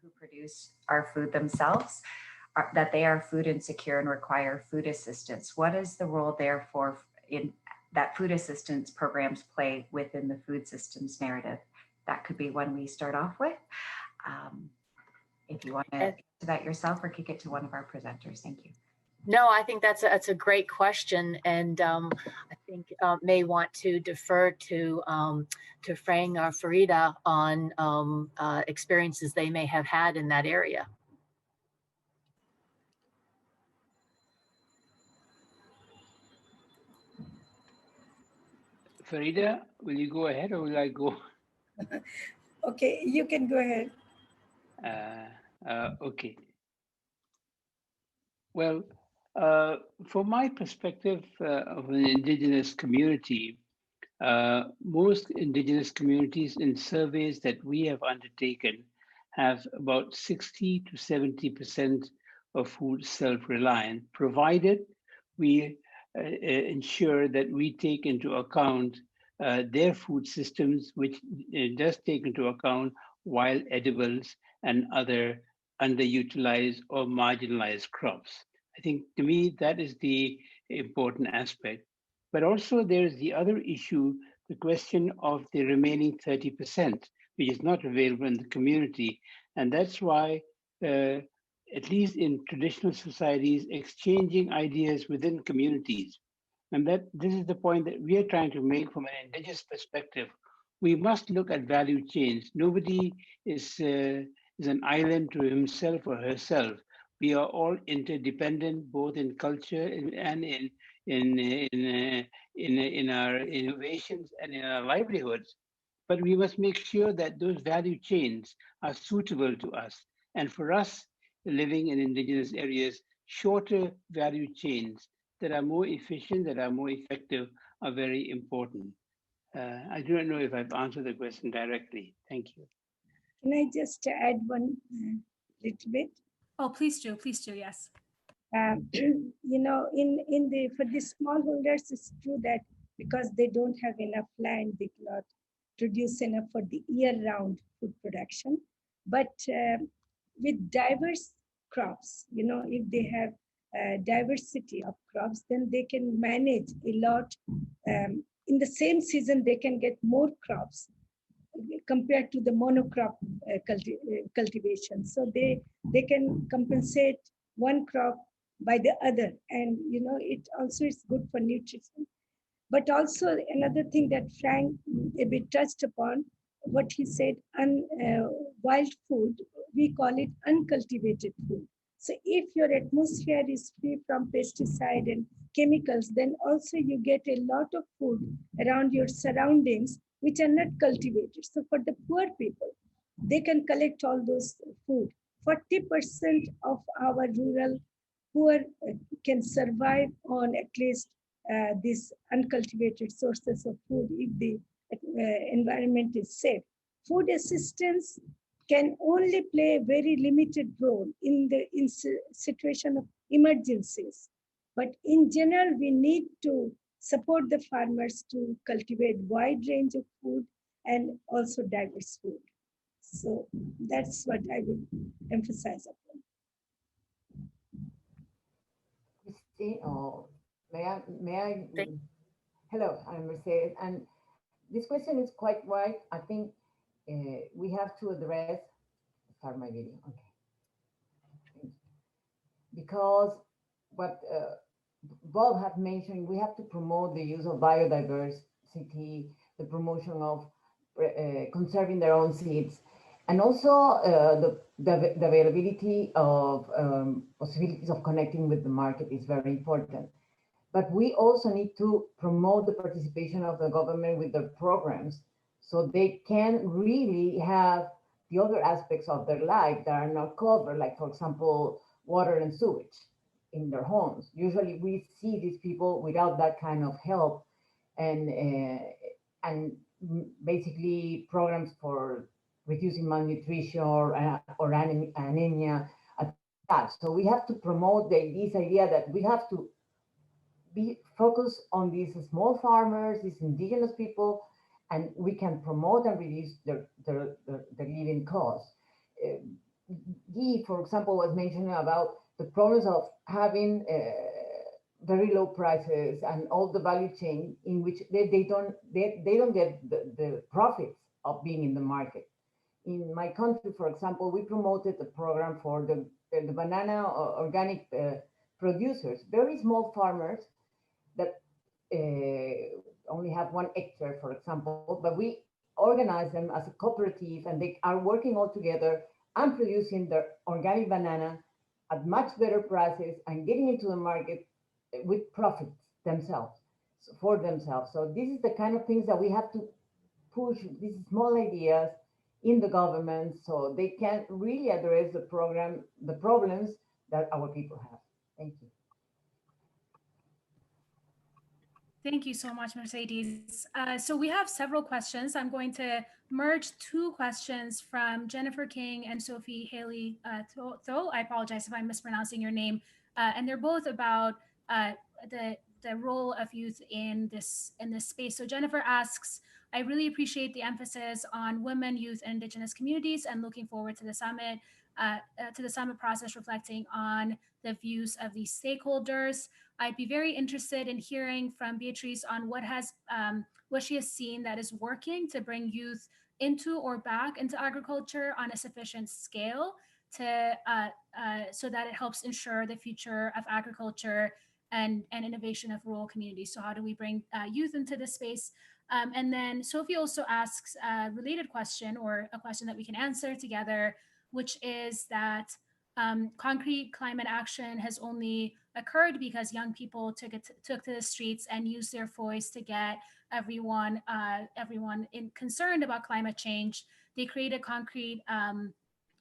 who produce our food themselves, that they are food insecure and require food assistance. What is the role, therefore, in that food assistance programs play within the food systems narrative? That could be one we start off with. If you want to answer that yourself or kick it to one of our presenters. Thank you. No, I think that's a great question, and I think may want to defer to Frang or Farida on experiences they may have had in that area. Farida, will you go ahead or will I go? Okay, you can go ahead. Okay. Well, from my perspective of an indigenous community, most indigenous communities in surveys that we have undertaken have about 60 to 70% of food self-reliant, provided we ensure that we take into account their food systems, which does take into account wild edibles and other underutilized or marginalized crops. I think to me that is the important aspect. But also there is the other issue, the question of the remaining 30%, which is not available in the community. And that's why, at least in traditional societies, exchanging ideas within communities. And that this is the point that we are trying to make from an indigenous perspective. We must look at value chains. Nobody is an island to himself or herself. We are all interdependent, both in culture and in our innovations and in our livelihoods. But we must make sure that those value chains are suitable to us. And for us, living in indigenous areas, shorter value chains that are more efficient, that are more effective, are very important. I do not know if I've answered the question directly. Thank you. Can I just add one little bit? Oh, please do, yes. You know, for the smallholders, it's true that because they don't have enough land, they cannot produce enough for the year-round food production. But with diverse crops, you know, if they have diversity of crops, then they can manage a lot. In the same season, they can get more crops compared to the monocrop cultivation. So they can compensate one crop by the other, and you know, it also is good for nutrition. But also another thing that Frank a bit touched upon, what he said, wild food, we call it uncultivated food. So if your atmosphere is free from pesticide and chemicals, then also you get a lot of food around your surroundings which are not cultivated. So for the poor people, they can collect all those food. 40% of our rural poor can survive on at least these uncultivated sources of food if the environment is safe. Food assistance can only play a very limited role in situation of emergencies. But in general, we need to support the farmers to cultivate wide range of food and also diverse food. So that's what I would emphasize upon. Christine, may I? Hello, I'm Mercedes, and this question is quite right. I think we have to address. Start my video, okay? Because what Bob had mentioned, we have to promote the use of biodiversity, the promotion of conserving their own seeds, and also the availability of possibilities of connecting with the market is very important. But we also need to promote the participation of the government with their programs so they can really have the other aspects of their life that are not covered, like, for example, water and sewage in their homes. Usually we see these people without that kind of help, and basically programs for reducing malnutrition or anemia. So we have to promote this idea that we have to be focused on these small farmers, these indigenous people, and we can promote and reduce their living costs. Guy, for example, was mentioning about the problems of having very low prices and all the value chain in which they don't get the profits of being in the market. In my country, for example, we promoted a program for the banana organic producers, very small farmers that only have 1 hectare, for example, but we organize them as a cooperative, and they are working all together and producing their organic banana at much better prices and getting into the market with profits themselves. for themselves. So this is the kind of things that we have to push, these small ideas in the government so they can really address the problems that our people have. Thank you. Thank you so much, Mercedes. So we have several questions. I'm going to merge two questions from Jennifer King and Sophie Haley Tho. I apologize if I'm mispronouncing your name. And they're both about the role of youth in this space. So Jennifer asks, I really appreciate the emphasis on women, youth, and Indigenous communities, and looking forward to the summit process reflecting on the views of these stakeholders. I'd be very interested in hearing from Beatrice on what she has seen that is working to bring youth into or back into agriculture on a sufficient scale to so that it helps ensure the future of agriculture and innovation of rural communities. So how do we bring youth into this space? And then Sophie also asks a related question, or a question that we can answer together, which is that concrete climate action has only occurred because young people took to the streets and used their voice to get everyone concerned about climate change. They created concrete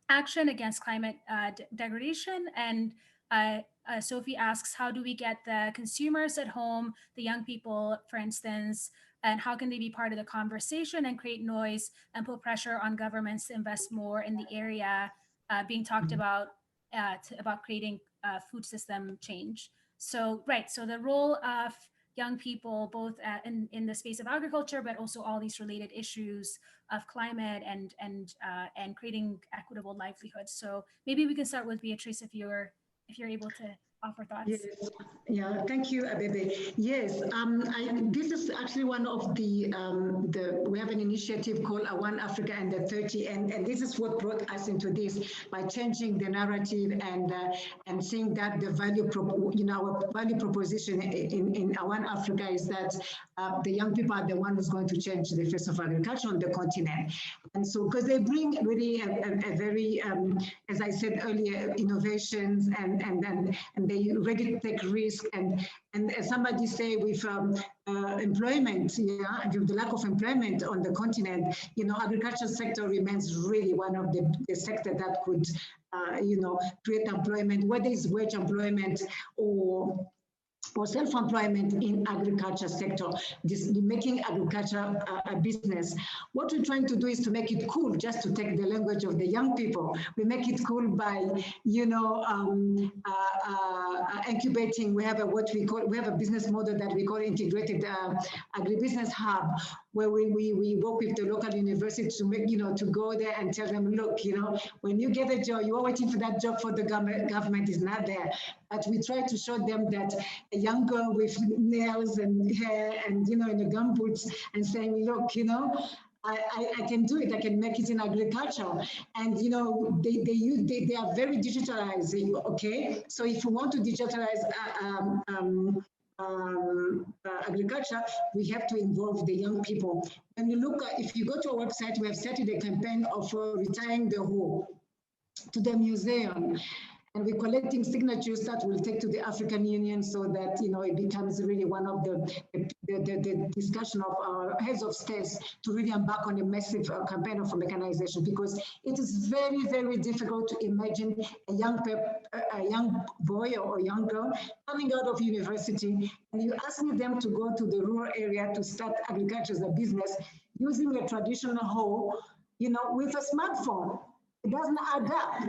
action against climate degradation. And Sophie asks, how do we get the consumers at home, the young people, for instance, and how can they be part of the conversation and create noise and put pressure on governments to invest more in the area being talked about creating food system change. So, right, so the role of young people, both in the space of agriculture, but also all these related issues of climate and creating equitable livelihoods. So maybe we can start with Beatrice if you're able to offer thoughts. Yes. Yeah, thank you, Abebe. Yes, this is actually one of the we have an initiative called One Africa Under 30, and this is what brought us into this, by changing the narrative and seeing that the our value proposition in One Africa is that the young people are the one who's going to change the face of agriculture on the continent. And so, because they bring really a very, as I said earlier, innovations and they really take risk, and as somebody say, with employment, with the lack of employment on the continent, agriculture sector remains really one of the sector that could, create employment, whether it's wage employment or self-employment in agriculture sector, making agriculture a business. What we're trying to do is to make it cool, just to take the language of the young people. We make it cool by, incubating. We have a business model that we call integrated agribusiness hub, where we work with the local university to make, to go there and tell them, look, when you get a job, you are waiting for that job for the government is not there. But we try to show them that a young girl with nails and hair and, in the gumboots, and saying, look, I can do it. I can make it in agriculture. And, they are very digitalized. Okay. So if you want to digitalize agriculture, we have to involve the young people. When you look at, if you go to our website, we have started a campaign of retiring the hoe to the museum. And we're collecting signatures that we'll take to the African Union so that, it becomes really one of the discussion of our heads of states to really embark on a massive campaign of mechanization, because it is very, very difficult to imagine a young boy or young girl coming out of university and you're asking them to go to the rural area to start agriculture as a business using a traditional hoe, with a smartphone. It doesn't add up.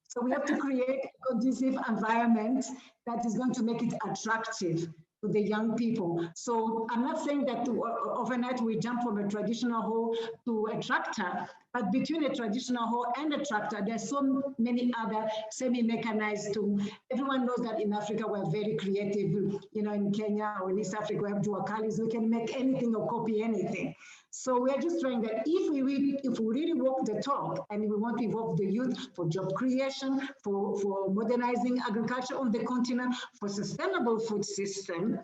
So we have to create a conducive environment that is going to make it attractive to the young people. So I'm not saying that overnight we jump from a traditional hoe to a tractor, but between a traditional hoe and a tractor, there's so many other semi-mechanized tools. Everyone knows that in Africa we're very creative. In Kenya or in East Africa, we have duocalis. We can make anything or copy anything. So we're just trying that if we really walk the talk and we want to involve the youth for job creation, for modernizing agriculture on the continent, for sustainable food system,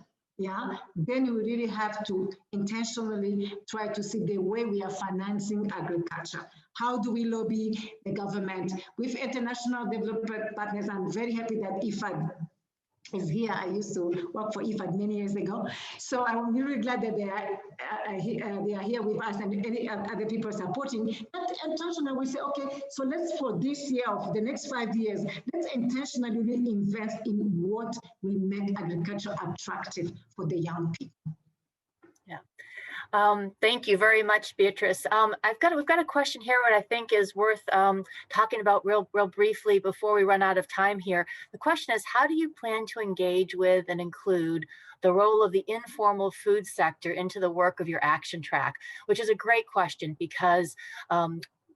then we really have to intentionally try to see the way we are financing agriculture. How do we lobby the government? With international development partners, I'm very happy that IFAD is here. I used to work for IFAD many years ago. So I'm really glad that they are here with us and any other people supporting. But intentionally, we say, okay, so let's for this year, of the next 5 years, let's intentionally really invest in what will make agriculture attractive for the young people. Yeah. Thank you very much, Beatrice. We've got a question here what I think is worth talking about real briefly before we run out of time here. The question is, how do you plan to engage with and include the role of the informal food sector into the work of your action track? Which is a great question because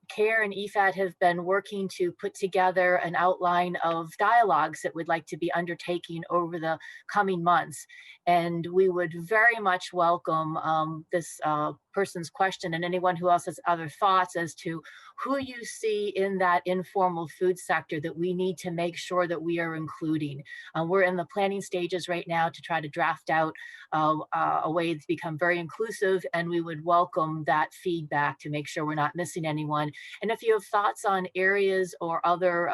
CARE and IFAD have been working to put together an outline of dialogues that we'd like to be undertaking over the coming months. And we would very much welcome this person's question and anyone who else has other thoughts as to who you see in that informal food sector that we need to make sure that we are including. We're in the planning stages right now to try to draft out a way to become very inclusive, and we would welcome that feedback to make sure we're not missing anyone. And if you have thoughts on areas or other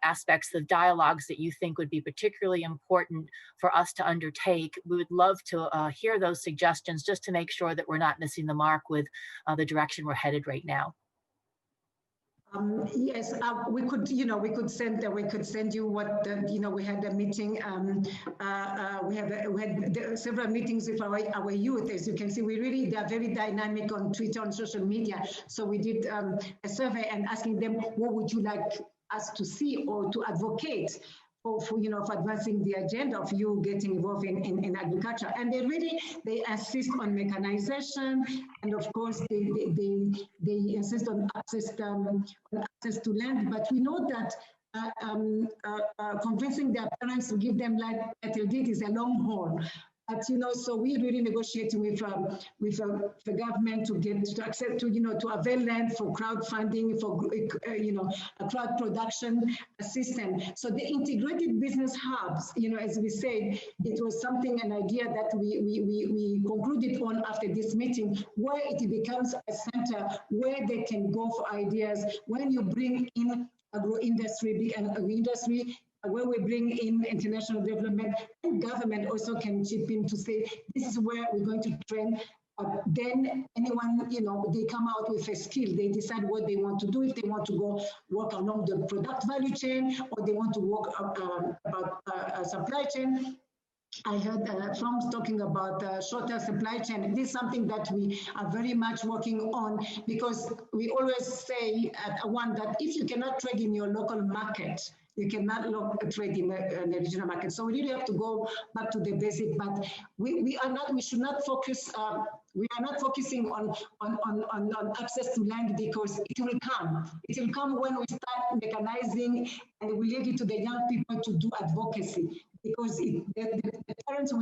aspects of dialogues that you think would be particularly important for us to undertake, we would love to hear those suggestions just to make sure that we're not missing the mark with the direction we're headed right now. Yes, we could send you what we had a meeting. We had several meetings with our youth. As you can see, they are very dynamic on Twitter, on social media. So we did a survey and asking them, what would you like us to see or to advocate for advancing the agenda of you getting involved in agriculture. And they insist on mechanization, and of course they insist on access to land. But we know that convincing their parents to give them land at a deed is a long haul. But so we really negotiating with the government to get to accept to avail land for crowdfunding, for a crowd production system. So the integrated business hubs, as we said, it was an idea that we concluded on after this meeting, where it becomes a center where they can go for ideas. When you bring in agro-industry, big agro-industry, where we bring in international development, and government also can chip in to say, this is where we're going to train. Then anyone, they come out with a skill. They decide what they want to do, if they want to go work along the product value chain, or they want to work about supply chain. I heard From's talking about shorter supply chain. This is something that we are very much working on, because we always say at one that if you cannot trade in your local market, you cannot trade in the regional market. So we really have to go back to the basic. But we should not focus. We are not focusing on access to land, because it will come. It will come when we start mechanizing and we leave it to the young people to do advocacy. Because the parents will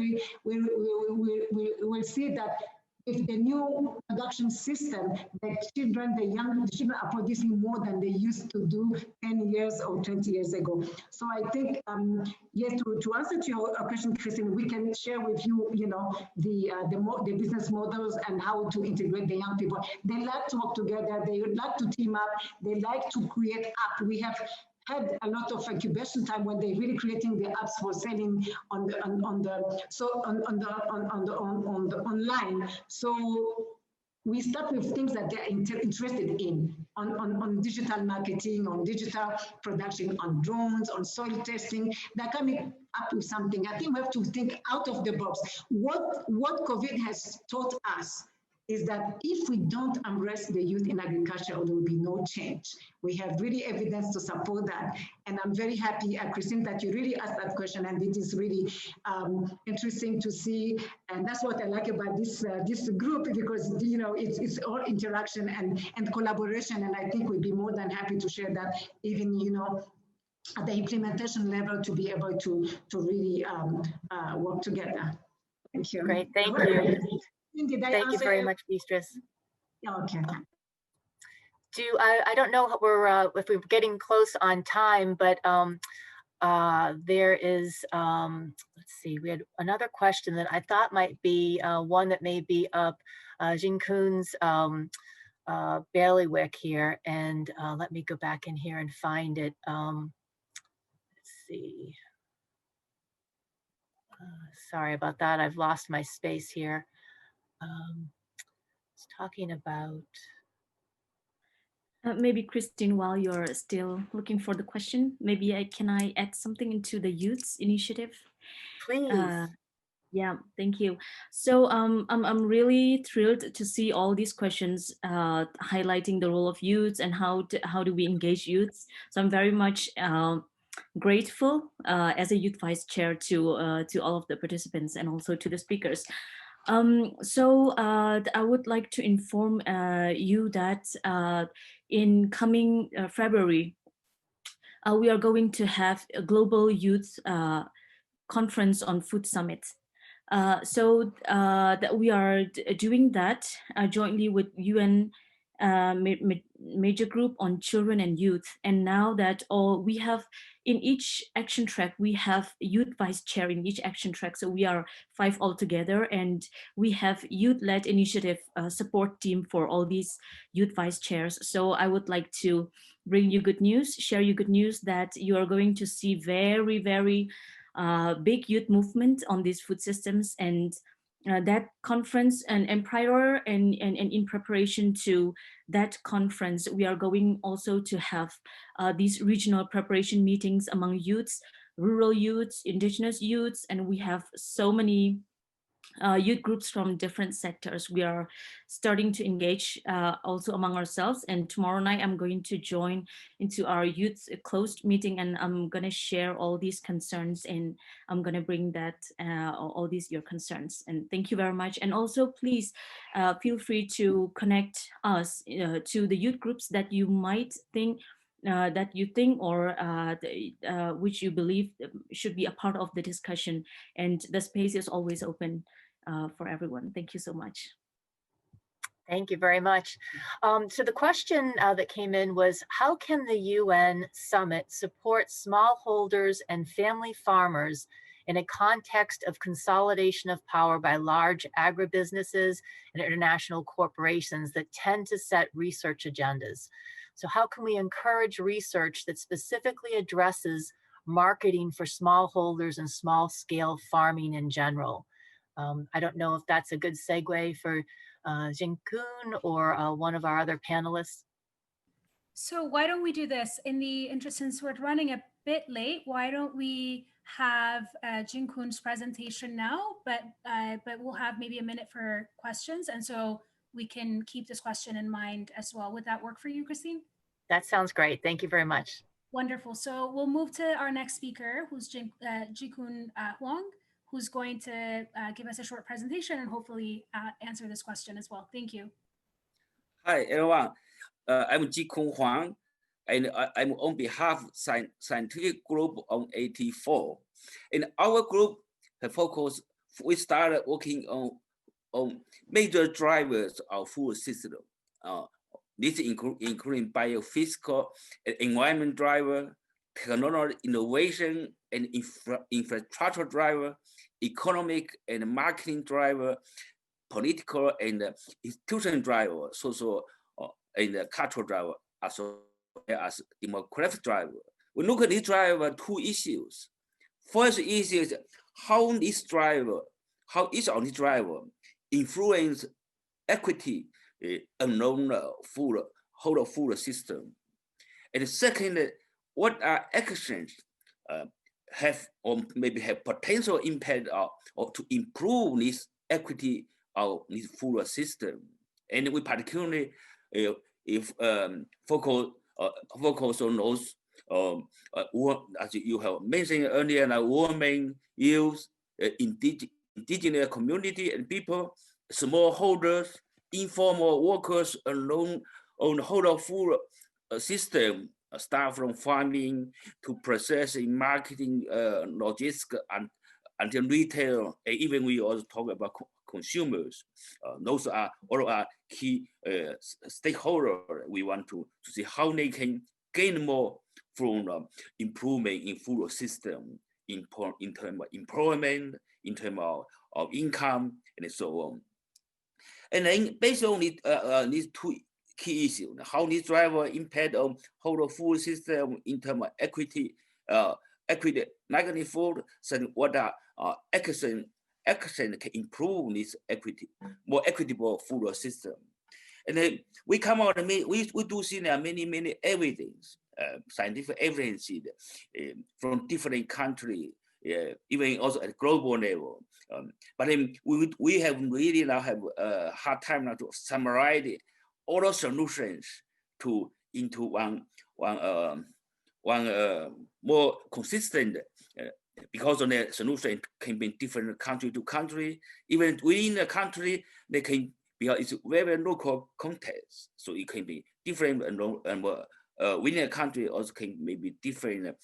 see that if the new production system, the children are producing more than they used to do 10 years or 20 years ago. So I think, yes, to answer to your question, Christine, we can share with you, the business models and how to integrate the young people. They like to work together. They would like to team up. They like to create apps. We have had a lot of incubation time when they're really creating the apps for selling on the online. So we start with things that they're interested in, on digital marketing, on digital production, on drones, on soil testing. They're coming up with something. I think we have to think out of the box. What COVID has taught us is that if we don't embrace the youth in agriculture, there will be no change. We have really evidence to support that. And I'm very happy, Christine, that you really asked that question, and it is really interesting to see. And that's what I like about this group, because it's all interaction and collaboration. And I think we'd be more than happy to share that, even at the implementation level, to be able to really work together. Thank you. Great, thank you. Thank you very much, Beatrice. Okay. I don't know if we're getting close on time, but there is, let's see, we had another question that I thought might be one that may be up Jinkun's bailiwick here, and let me go back in here and find it. Let's see. Sorry about that. I've lost my space here. It's talking about. Maybe Christine, while you're still looking for the question, maybe can I add something into the youth initiative? Please. Yeah, thank you. So I'm really thrilled to see all these questions highlighting the role of youth and how do we engage youths. So I'm very much grateful as a youth vice chair to all of the participants and also to the speakers. So I would like to inform you that in coming February, we are going to have a global youth conference on food summit. So that we are doing that jointly with UN major group on children and youth. And now that we have in each action track, we have youth vice chair in each action track. So we are 5 altogether, and we have youth-led initiative support team for all these youth vice chairs. So I would like to bring you good news, share you good news that you are going to see very, very big youth movement on these food systems, and that conference and prior and in preparation to that conference, we are going also to have these regional preparation meetings among youths, rural youths, indigenous youths, and we have so many youth groups from different sectors. We are starting to engage also among ourselves, and tomorrow night I'm going to join into our youth closed meeting, and I'm going to share all these concerns, and I'm going to bring that all these your concerns. And thank you very much. And also please feel free to connect us to the youth groups that you might think or which you believe should be a part of the discussion, and the space is always open for everyone. Thank you so much. Thank you very much. So the question that came in was, how can the UN summit support smallholders and family farmers in a context of consolidation of power by large agribusinesses and international corporations that tend to set research agendas? So how can we encourage research that specifically addresses marketing for smallholders and small scale farming in general? I don't know if that's a good segue for Jikun or one of our other panelists. So why don't we do this in the interest, since we're running a bit late, why don't we have Jikun's presentation now, but we'll have maybe a minute for questions. And so we can keep this question in mind as well. Would that work for you, Christine? That sounds great. Thank you very much. Wonderful. So we'll move to our next speaker, who's Jikun Huang, who's going to give us a short presentation and hopefully answer this question as well. Thank you. Hi, everyone. I'm Jikun Huang, and I'm on behalf of scientific group on AT4. In our group, we started working on major drivers of food system. This including biophysical and environment driver, technology innovation and infrastructure driver, economic and marketing driver, political and institution driver, social and cultural driver, as well as demographic driver. We look at this driver, 2 issues. First issue is how each of these driver influence equity along the whole food system. And second, what are actions have or maybe have potential impact or to improve this equity of this food system. And we particularly focus on those as you have mentioned earlier, like women, youth, indigenous community and people, smallholders, informal workers along on the whole food system, start from farming to processing, marketing, logistics, and until retail, and even we also talk about consumers. Those are all our key stakeholders. We want to see how they can gain more from improvement in food system in terms of employment, in terms of income, and so on. And then based on these 2 key issues, how this driver impact on whole food system in terms of equity equity food, then what are action can improve this more equitable food system. And then we come out and we do see there are many evidence, scientific evidence from different countries, even also at global level. But then we have really now have a hard time now to summarize all the solutions into one more consistent, because of the solution can be different country to country. Even within the country, they can, because it's very local context, so it can be different and within a country also can maybe different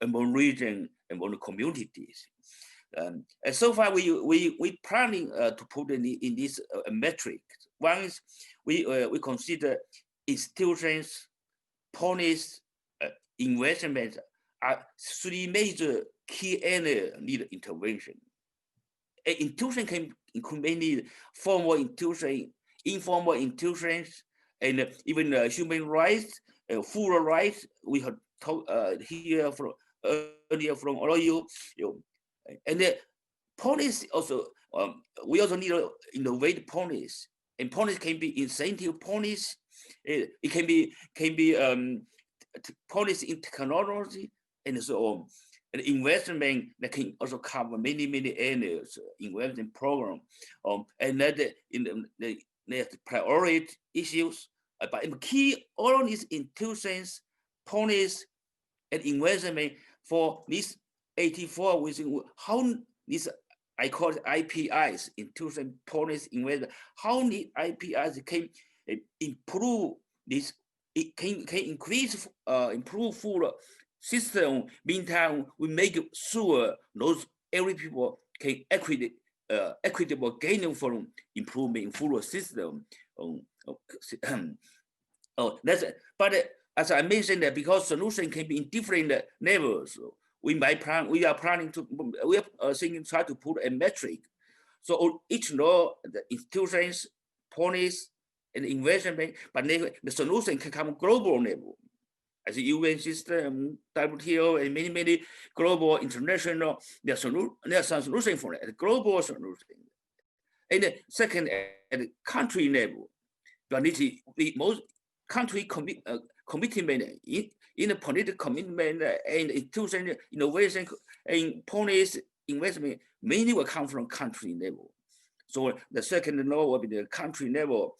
among region, among communities. And so far, we planning to put in this metric. One is we consider institutions, policies, investment are three major key areas need intervention. An institution can include mainly formal institutions, informal institutions, and even human rights, food rights. We have talked here from earlier from all of you. And the policy also, we also need to innovate policies, and policies can be incentive policies. It can be policy in technology and so on. And investment that can also cover many areas, investment program, and that in the priority issues. But the key, all of these institutions, policies, and investment for this AT4 within how this, I call it IPIs, institution policy investment, how the IPIs can improve this. It can increase, improve food system. Meantime, we make sure those every people can equitable gain from improvement in food system. That's it. But as I mentioned, that because solution can be in different levels, we are planning to, we are thinking try to put a metric. So each law, the institutions, policies, and investment, but the solution can come global level. As a UN system, WTO, and many global international, there's some solution for it, a global solution. And the second, at the country level, but this is the most country commitment in the political commitment and institution innovation and policy investment mainly will come from country level. So the second law will be the country level,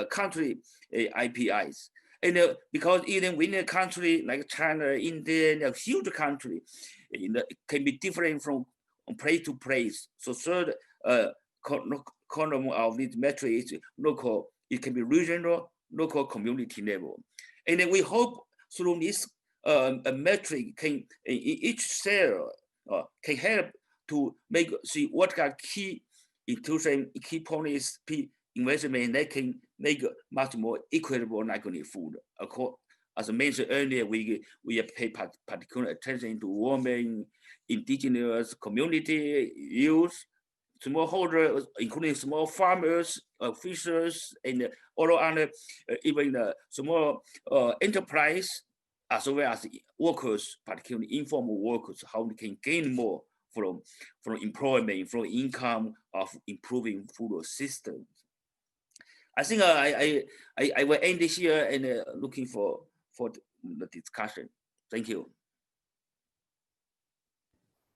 country IPIs. And because even within a country like China, India, a huge country, it can be different from place to place. So third column of this metric is local, it can be regional, local community level. And then we hope through this metric can each cell can help to see what are key institution, key policies, investment that can make much more equitable livelihood food. As I mentioned earlier, we pay particular attention to women, indigenous community, youth, smallholders, including small farmers, fishers, and all other, even small enterprise, as well as workers, particularly informal workers, how they can gain more from employment, from income of improving food systems. I think I will end this year and looking for the discussion. Thank you.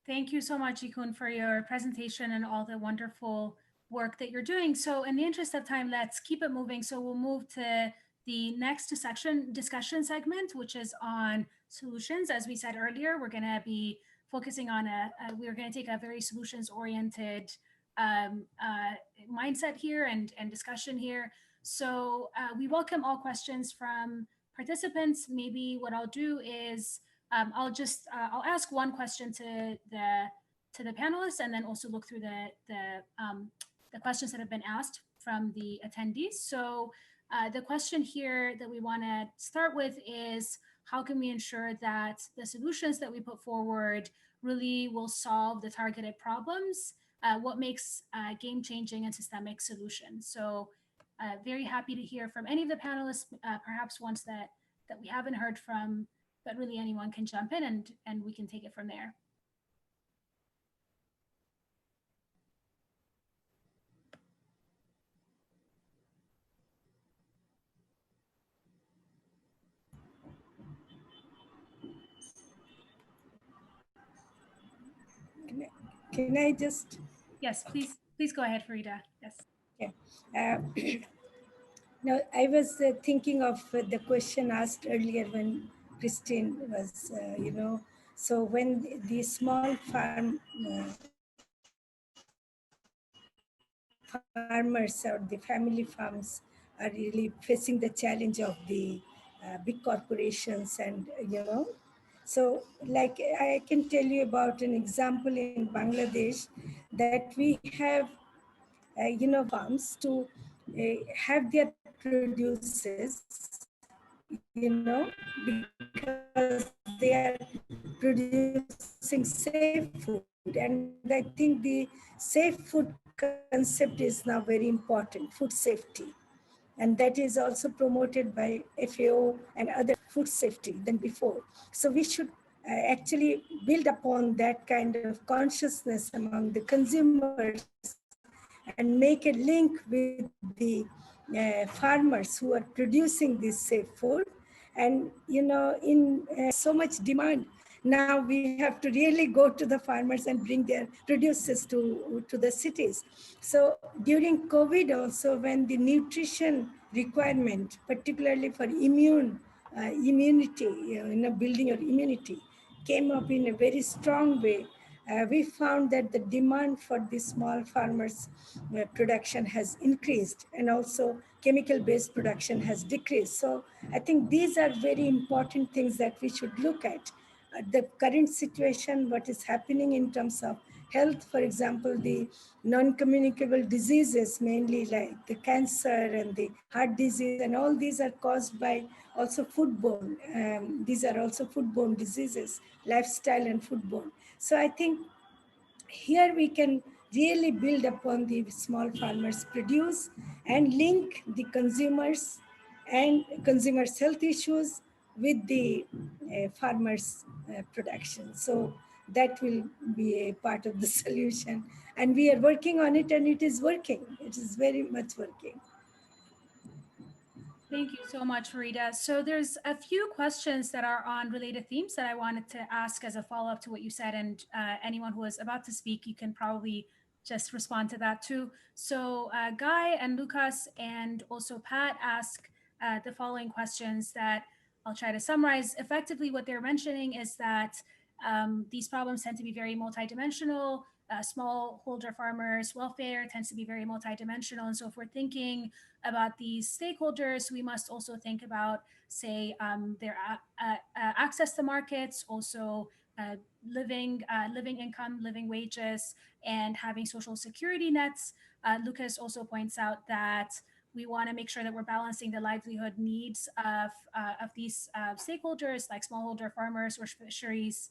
Thank you so much, Jikun, for your presentation and all the wonderful work that you're doing. So in the interest of time, let's keep it moving. So we'll move to the next discussion segment, which is on solutions. As we said earlier, we're going to be focusing on we're going to take a very solutions-oriented mindset here and discussion here. So we welcome all questions from participants. Maybe what I'll do is I'll ask one question to the panelists, and then also look through the questions that have been asked from the attendees. So the question here that we want to start with is, how can we ensure that the solutions that we put forward really will solve the targeted problems? What makes game-changing and systemic solutions? So very happy to hear from any of the panelists, perhaps ones that we haven't heard from but really anyone can jump in and we can take it from there. Can I just? Yes, please go ahead, Farida. Yes. Yeah. Now, I was thinking of the question asked earlier when Christine was, so when the small farmers or the family farms are really facing the challenge of the big corporations and, so like I can tell you about an example in Bangladesh that we have, farms to have their produces, because they are producing safe food. And I think the safe food concept is now very important, food safety. And that is also promoted by FAO and other food safety than before. So we should actually build upon that kind of consciousness among the consumers and make a link with the farmers who are producing this safe food. And, in so much demand, now we have to really go to the farmers and bring their produces to the cities. So during COVID also, when the nutrition requirement, particularly for immunity, building your immunity, came up in a very strong way, we found that the demand for the small farmers production has increased, and also chemical-based production has decreased. So I think these are very important things that we should look at. The current situation, what is happening in terms of health, for example, the non-communicable diseases, mainly like the cancer and the heart disease, and all these are caused by also foodborne. These are also foodborne diseases, lifestyle and foodborne. So I think here we can really build upon the small farmers produce and link the consumers and consumers' health issues with the farmers' production. So that will be a part of the solution. And we are working on it, and it is working. It is very much working. Thank you so much, Rita. So there's a few questions that are on related themes that I wanted to ask as a follow-up to what you said, and anyone who is about to speak, you can probably just respond to that too. So Guy and Lucas and also Pat ask the following questions that I'll try to summarize. Effectively, what they're mentioning is that these problems tend to be very multidimensional. Smallholder farmers' welfare tends to be very multidimensional. And so if we're thinking about these stakeholders, we must also think about, say, their access to markets, also living income, living wages, and having social security nets. Lucas also points out that we want to make sure that we're balancing the livelihood needs of these stakeholders, like smallholder farmers or fisheries,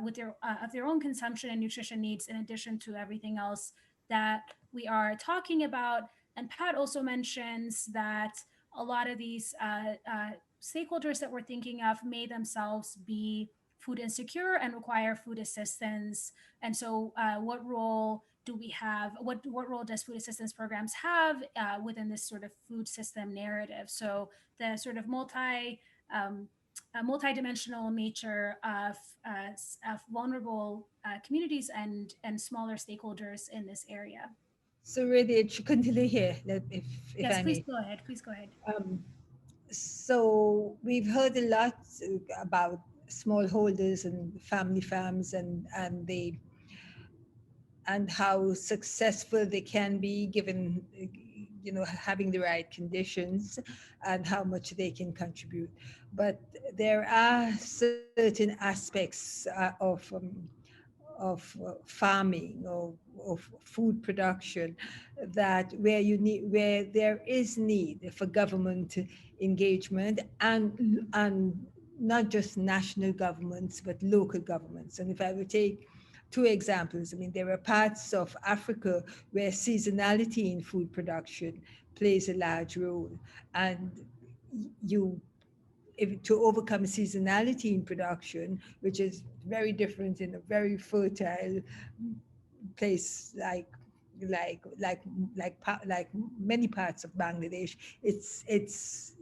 with their own consumption and nutrition needs, in addition to everything else that we are talking about. And Pat also mentions that a lot of these stakeholders that we're thinking of may themselves be food insecure and require food assistance. And so what role do we have? What role does food assistance programs have within this sort of food system narrative? So the sort of multidimensional nature of vulnerable communities and smaller stakeholders in this area. So Rediet, Shakuntala here, if yes, I please may. go ahead. Please go ahead. So we've heard a lot about smallholders and family farms and how successful they can be given, having the right conditions and how much they can contribute. But there are certain aspects of farming or of food production that where there is need for government engagement and not just national governments but local governments. And if I would take two examples, I mean, there are parts of Africa where seasonality in food production plays a large role, and you to overcome seasonality in production, which is very different in a very fertile place like many parts of Bangladesh. It's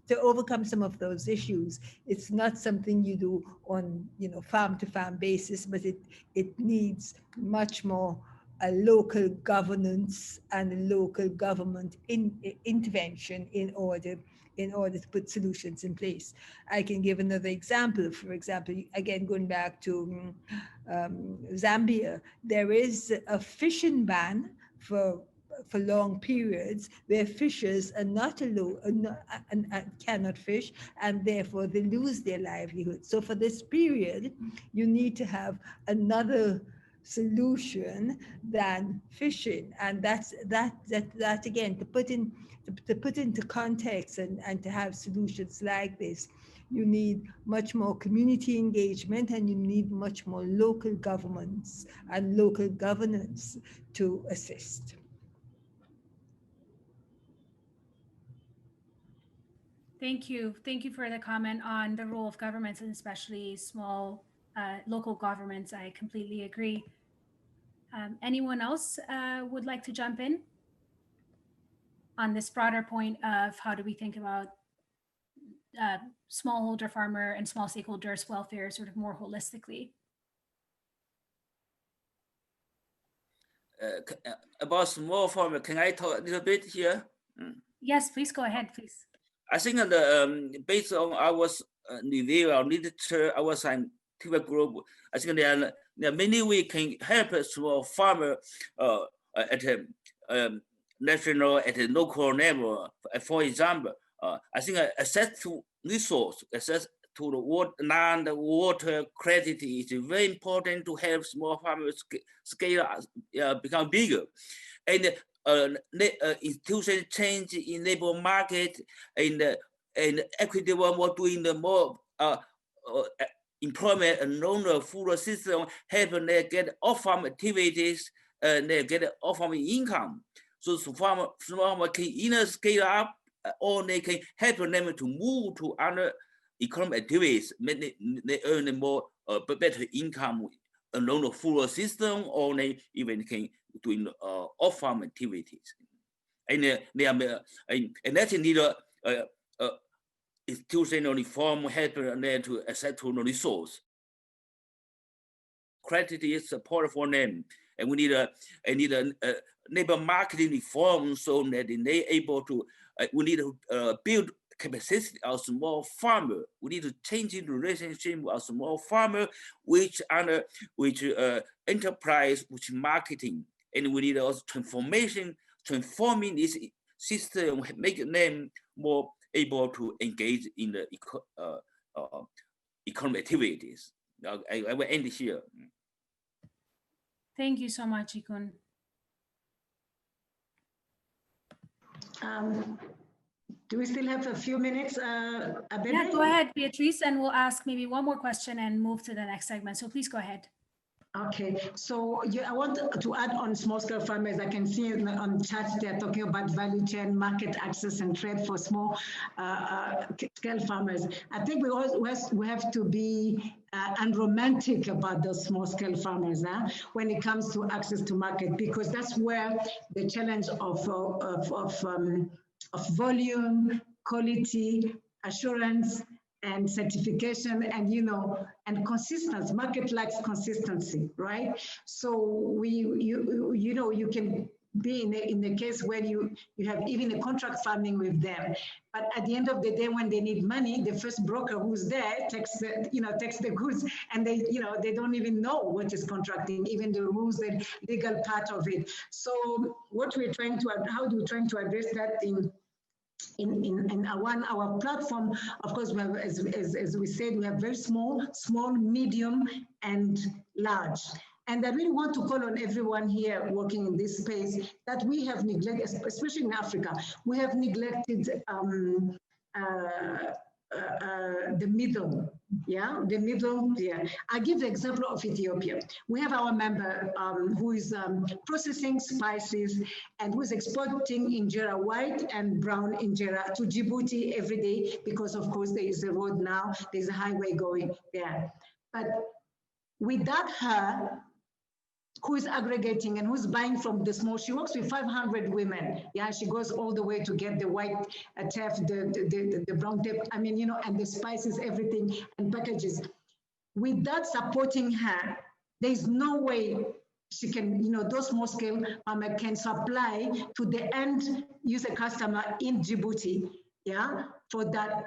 to overcome some of those issues. It's not something you do on farm to farm basis, but it needs much more a local governance and a local government intervention in order to put solutions in place. I can give another example. For example, again, going back to Zambia, there is a fishing ban for long periods where fishers are not allowed and cannot fish, and therefore they lose their livelihood. So for this period, you need to have another solution than fishing, and that again, to put into context and to have solutions like this, you need much more community engagement, and you need much more local governments and local governance to assist. Thank you for the comment on the role of governments, and especially small local governments. I completely agree. Anyone else would like to jump in on this broader point of how do we think about smallholder farmer and small stakeholders welfare sort of more holistically? About small farmer, can I talk a little bit here? Yes, please go ahead, please. I think based on our review, our literature, our scientific group, I think there are many ways can help a small farmer at a national, at a local level. For example, I think access to resource, access to the land, water, credit is very important to help small farmers scale up, become bigger. And institution change in labor market and equitable more doing the more employment and loan food system, help them get off-farm activities and they get off-farm income. So small farmer can either scale up or they can help them to move to other economic activities. They earn more better income along the food system, or they even can doing off-farm activities. And they are and that's need institutional reform help them to access to the resource. Credit is support for them, and we need a labor marketing reform so that they able to. We need to build capacity of small farmer. We need to change the relationship of small farmer, which enterprise, which marketing, and we need also transforming this system, make them more able to engage in the economic activities. I will end here. Thank you so much, Jikun. Do we still have a few minutes, Abebe? Yeah, go ahead, Beatrice, and we'll ask maybe one more question and move to the next segment. So please go ahead. Okay, so I want to add on small-scale farmers. I can see on chat they're talking about value chain, market access, and trade for small-scale farmers. I think we have to be unromantic about those small-scale farmers when it comes to access to market, because that's where the challenge of volume, quality, assurance, and certification, and and consistency. Market likes consistency, right? So you can be in the case where you have even a contract farming with them, but at the end of the day, when they need money, the first broker who's there takes the goods, and they don't even know what is contracting, even the rules, the legal part of it. So what we're trying to, how do we trying to address that in our platform? Of course, we have, as we said, we have very small, medium, and large. And I really want to call on everyone here working in this space that we have neglected, especially in Africa, we have neglected the middle. Yeah, the middle. Yeah, I give the example of Ethiopia. We have our member who is processing spices and who is exporting injera, white and brown injera, to Djibouti every day because, of course, there is a road now. There's a highway going there. But without her, who is aggregating and who's buying from the small, she works with 500 women. Yeah, she goes all the way to get the white tape, the brown tape, I mean, you know, and the spices, everything, and packages. Without supporting her, there's no way she can, you know, those small scale farmers can supply to the end user customer in Djibouti, yeah, for that.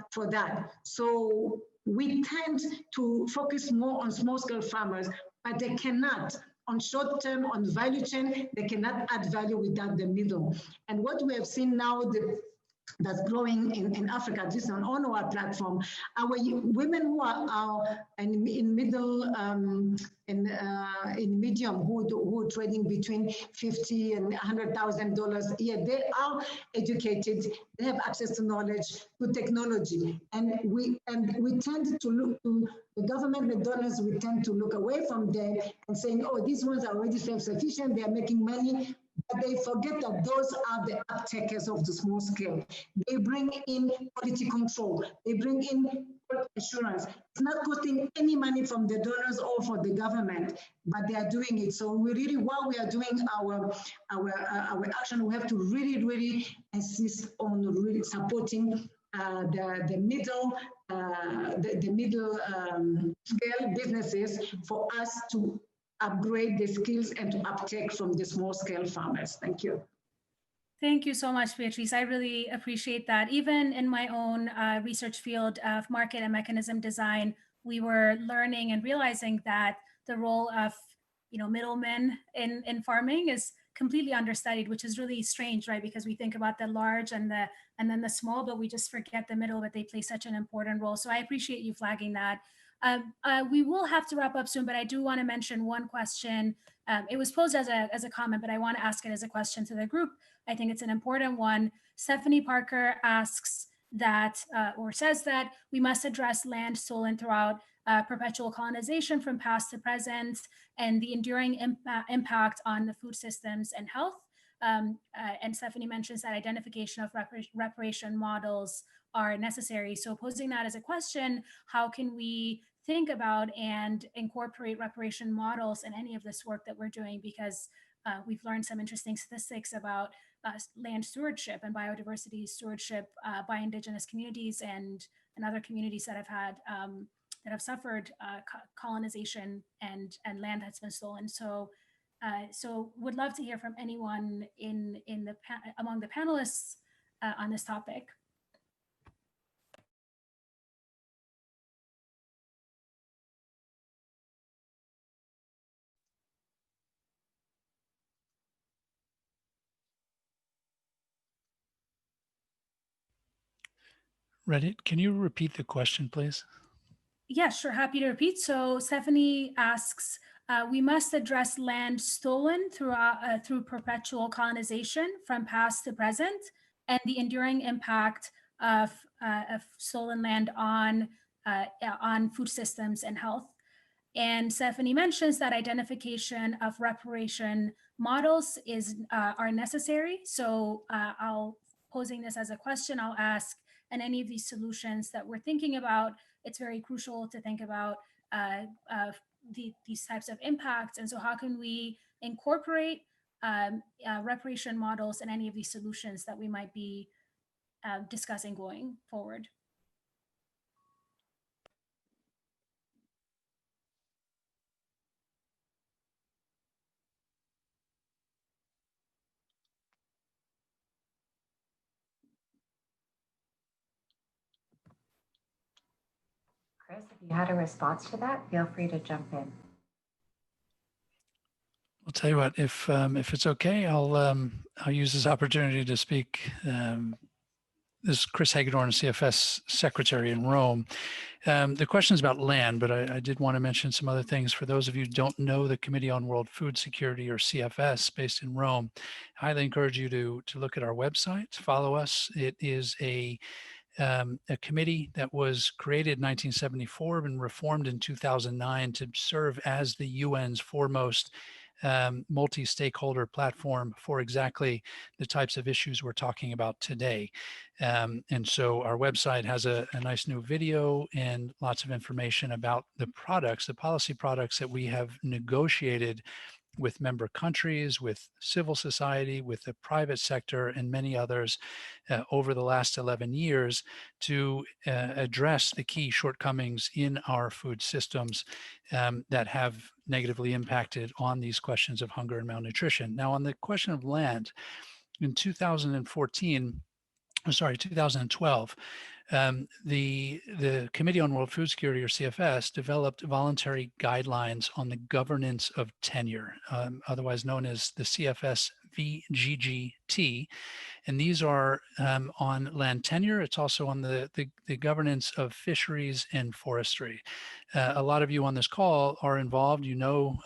So we tend to focus more on small scale farmers, but they cannot. On short term, on value chain, they cannot add value without the middle. And what we have seen now that's growing in Africa, just on our platform, our women who are in middle, in medium, who are trading between $50,000 and $100,000 a year, they are educated, they have access to knowledge, to technology, and we tend to look to the government, the donors, we tend to look away from them and saying, oh, these ones are already self-sufficient, they are making money, but they forget that those are the uptakers of the small scale. They bring in quality control, they bring in assurance. It's not costing any money from the donors or for the government, but they are doing it. So we really, while we are doing our action, we have to really insist on really supporting the middle scale businesses for us to upgrade the skills and to uptake from the small scale farmers. Thank you. Thank you so much, Beatrice. I really appreciate that. Even in my own research field of market and mechanism design, we were learning and realizing that the role of, you know, middlemen in farming is completely understudied, which is really strange, right? Because we think about the large and then the small, but we just forget the middle, but they play such an important role. So I appreciate you flagging that. We will have to wrap up soon, but I do want to mention one question. It was posed as a comment, but I want to ask it as a question to the group. I think it's an important one. Stephanie Parker asks that, or says that we must address land stolen throughout perpetual colonization from past to present and the enduring impact on the food systems and health. And Stephanie mentions that identification of reparation models are necessary. So posing that as a question, how can we think about and incorporate reparation models in any of this work that we're doing? Because we've learned some interesting statistics about land stewardship and biodiversity stewardship by Indigenous communities and other communities that have had that have suffered colonization and land that's been stolen. So would love to hear from anyone among the panelists on this topic. Rediet, can you repeat the question, please? Yeah, sure, happy to repeat. So Stephanie asks, we must address land stolen through perpetual colonization from past to present and the enduring impact of stolen land on food systems and health. And Stephanie mentions that identification of reparation models are necessary. So I'll posing this as a question, I'll ask, and any of these solutions that we're thinking about, it's very crucial to think about these types of impacts. And so how can we incorporate reparation models in any of these solutions that we might be discussing going forward? Chris, if you had a response to that, feel free to jump in. I'll tell you what, if it's okay, I'll use this opportunity to speak. This is Chris Hagedorn, CFS Secretary in Rome. The question is about land, but I did want to mention some other things. For those of you who don't know the Committee on World Food Security, or CFS, based in Rome, I highly encourage you to look at our website, follow us. It is a a committee that was created in 1974 and reformed in 2009 to serve as the UN's foremost multi-stakeholder platform for exactly the types of issues we're talking about today. And so our website has a nice new video and lots of information about the products, the policy products that we have negotiated with member countries, with civil society, with the private sector, and many others over the last 11 years to address the key shortcomings in our food systems that have negatively impacted on these questions of hunger and malnutrition. Now, on the question of land, in 2012, the Committee on World Food Security, or CFS, developed voluntary guidelines on the governance of tenure, otherwise known as the CFS VGGT. And these are on land tenure. It's also on the governance of fisheries and forestry. A lot of you on this call are involved. You know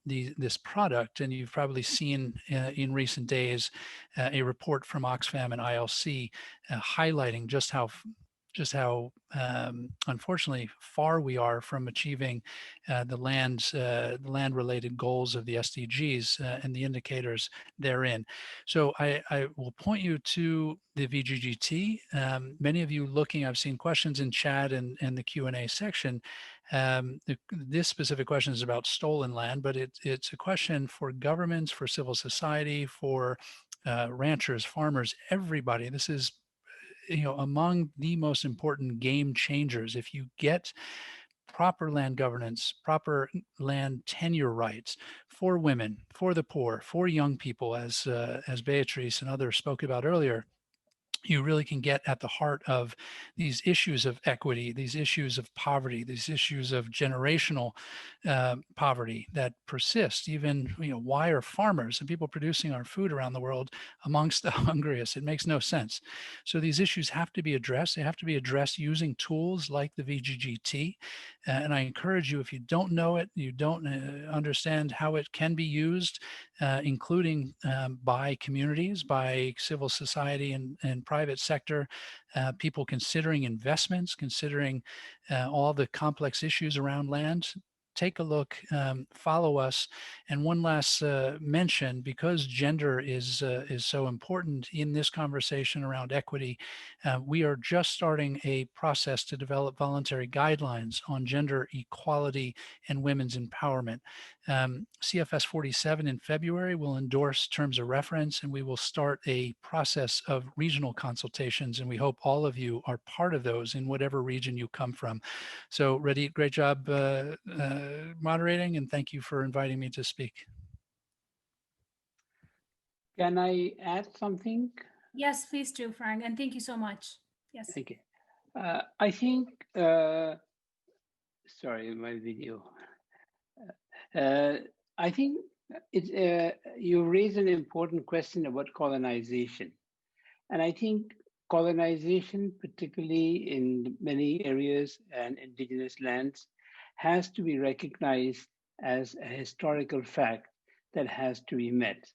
this product, and you've probably seen in recent days a report from Oxfam and ILC highlighting just how unfortunately far we are from achieving the land-related goals of the SDGs and the indicators therein. So I will point you to the VGGT. Many of you looking, I've seen questions in chat and the Q&A section. This specific question is about stolen land, but it's a question for governments, for civil society, for ranchers, farmers, everybody. This is among the most important game changers. If you get proper land governance, proper land tenure rights for women, for the poor, for young people, as Beatrice and others spoke about earlier, you really can get at the heart of these issues of equity, these issues of poverty, these issues of generational poverty that persist. Even, why are farmers and people producing our food around the world amongst the hungriest? It makes no sense. So these issues have to be addressed. They have to be addressed using tools like the VGGT. And I encourage you, if you don't know it, you don't understand how it can be used, including by communities, by civil society and private sector, people considering investments, considering all the complex issues around land, take a look, follow us. And one last mention, because gender is so important in this conversation around equity, we are just starting a process to develop voluntary guidelines on gender equality and women's empowerment. CFS 47 in February will endorse terms of reference, and we will start a process of regional consultations, and we hope all of you are part of those in whatever region you come from. So Rediet, great job moderating, and thank you for inviting me to speak. Can I add something? Yes, please do, Frank, and thank you so much. Yes. Okay. I think, sorry, my video. I think you raise an important question about colonization. And I think colonization, particularly in many areas and indigenous lands, has to be recognized as a historical fact that has to be met.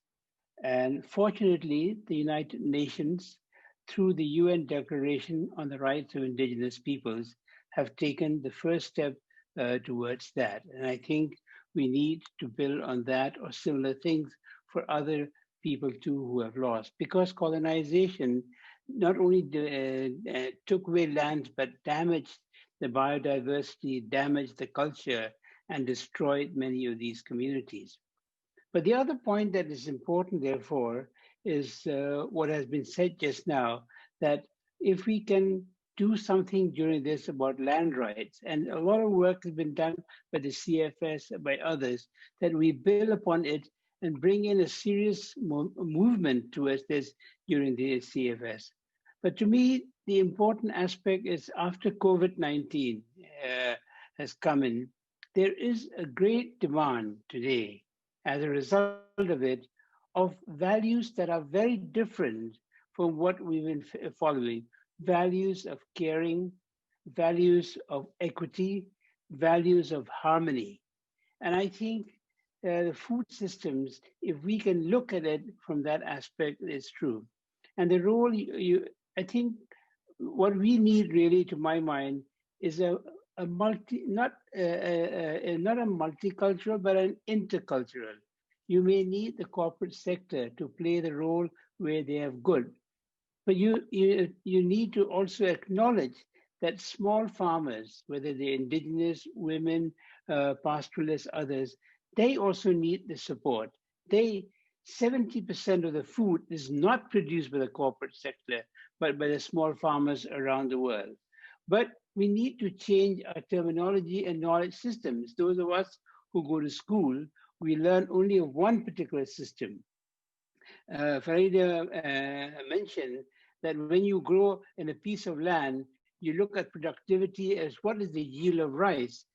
And fortunately, the United Nations, through the UN Declaration on the Rights of Indigenous Peoples, have taken the first step towards that. And I think we need to build on that or similar things for other people too who have lost. Because colonization not only took away lands, but damaged the biodiversity, damaged the culture, and destroyed many of these communities. But the other point that is important, therefore, is what has been said just now, that if we can do something during this about land rights, and a lot of work has been done by the CFS, by others, that we build upon it and bring in a serious movement towards this during the CFS. But to me, the important aspect is after COVID-19 has come in, there is a great demand today as a result of it, of values that are very different from what we've been following. Values of caring, values of equity, values of harmony. And I think the food systems, if we can look at it from that aspect, is true. And the role, I think what we need really, to my mind, is not a multicultural, but an intercultural. You may need the corporate sector to play the role where they have good, but you need to also acknowledge that small farmers, whether they're indigenous, women, pastoralists, others, they also need the support. 70% of the food is not produced by the corporate sector, but by the small farmers around the world. But we need to change our terminology and knowledge systems. Those of us who go to school, we learn only of one particular system. Farida mentioned that when you grow in a piece of land, you look at productivity as what is the yield of rice.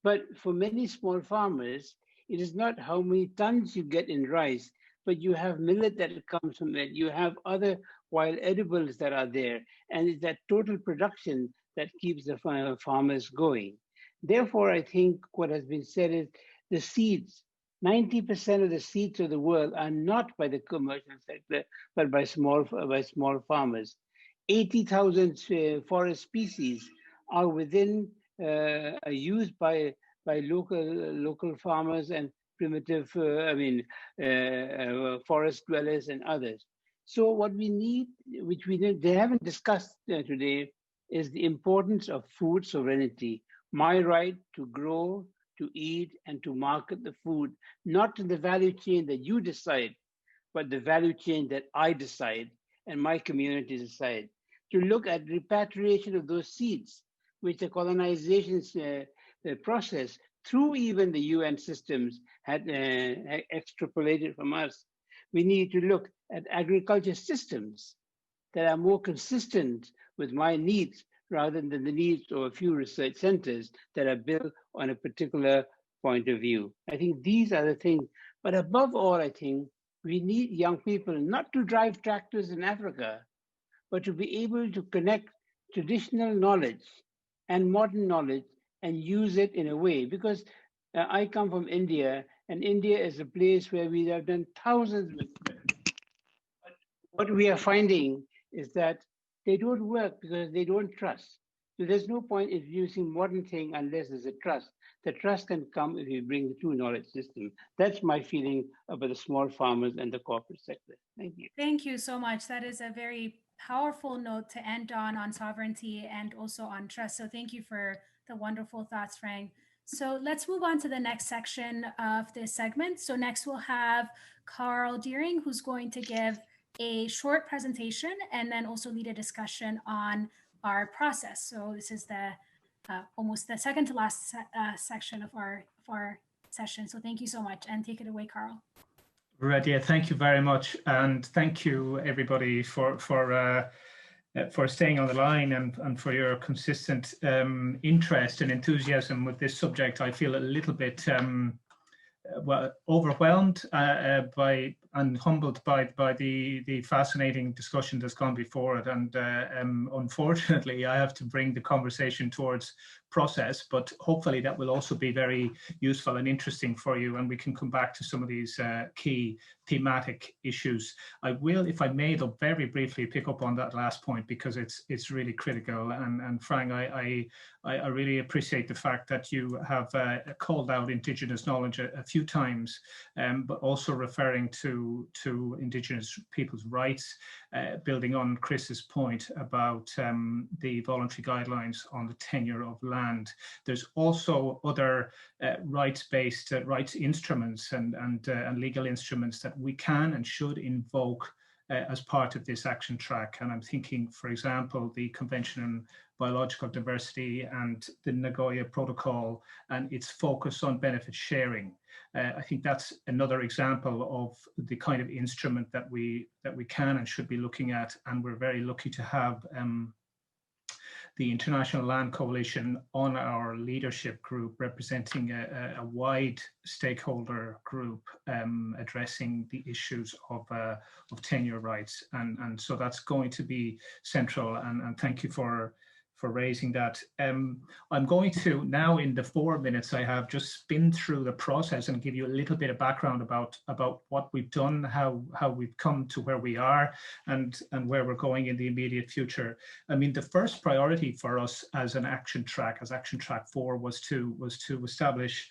But for many small farmers, it is not how many tons you get in rice, but you have millet that comes from it. You have other wild edibles that are there. And it's that total production that keeps the farmers going. Therefore, I think what has been said is the seeds, 90% of the seeds of the world are not by the commercial sector, but by small farmers. 80,000 forest species are used by local farmers and primitive, forest dwellers and others. So what we need, they haven't discussed today, is the importance of food sovereignty. My right to grow, to eat, and to market the food, not in the value chain that you decide, but the value chain that I decide and my community decide. To look at repatriation of those seeds, which the colonization process, through even the UN systems, had extrapolated from us. We need to look at agriculture systems that are more consistent with my needs rather than the needs of a few research centers that are built on a particular point of view. I think these are the things. But above all, I think we need young people not to drive tractors in Africa, but to be able to connect traditional knowledge and modern knowledge and use it in a way. Because I come from India, and India is a place where we have done thousands of experiments. But what we are finding is that they don't work because they don't trust. So there's no point in using modern thing unless there's a trust. The trust can come if you bring the true knowledge system. That's my feeling about the small farmers and the corporate sector. Thank you. Thank you so much. That is a very powerful note to end on sovereignty and also on trust. So thank you for the wonderful thoughts, Frank. So let's move on to the next section of this segment. So next we'll have Carl Deering, who's going to give a short presentation and then also lead a discussion on our process. So this is the almost the second to last section of our session. So thank you so much, and take it away, Carl. Rediet, thank you very much, and thank you everybody for staying on the line and for your consistent interest and enthusiasm with this subject. I feel a little bit overwhelmed by and humbled by the fascinating discussion that's gone before it, and unfortunately I have to bring the conversation towards process, but hopefully that will also be very useful and interesting for you, and we can come back to some of these key thematic issues. I will, if I may, though, very briefly pick up on that last point because it's really critical. And Frank, I really appreciate the fact that you have called out Indigenous knowledge a few times, but also referring to Indigenous people's rights, building on Chris's point about the voluntary guidelines on the tenure of land. There's also other rights-based rights instruments and legal instruments that we can and should invoke as part of this action track. And I'm thinking, for example, the Convention on Biological Diversity and the Nagoya Protocol and its focus on benefit sharing. I think that's another example of the kind of instrument that we can and should be looking at. And we're very lucky to have the International Land Coalition on our leadership group, representing a wide stakeholder group addressing the issues of tenure rights. And so that's going to be central. And thank you for raising that. I'm going to now, in the 4 minutes I have, just spin through the process and give you a little bit of background about what we've done, how we've come to where we are, and where we're going in the immediate future. I mean, the first priority for us as an action track, as Action Track 4, was to establish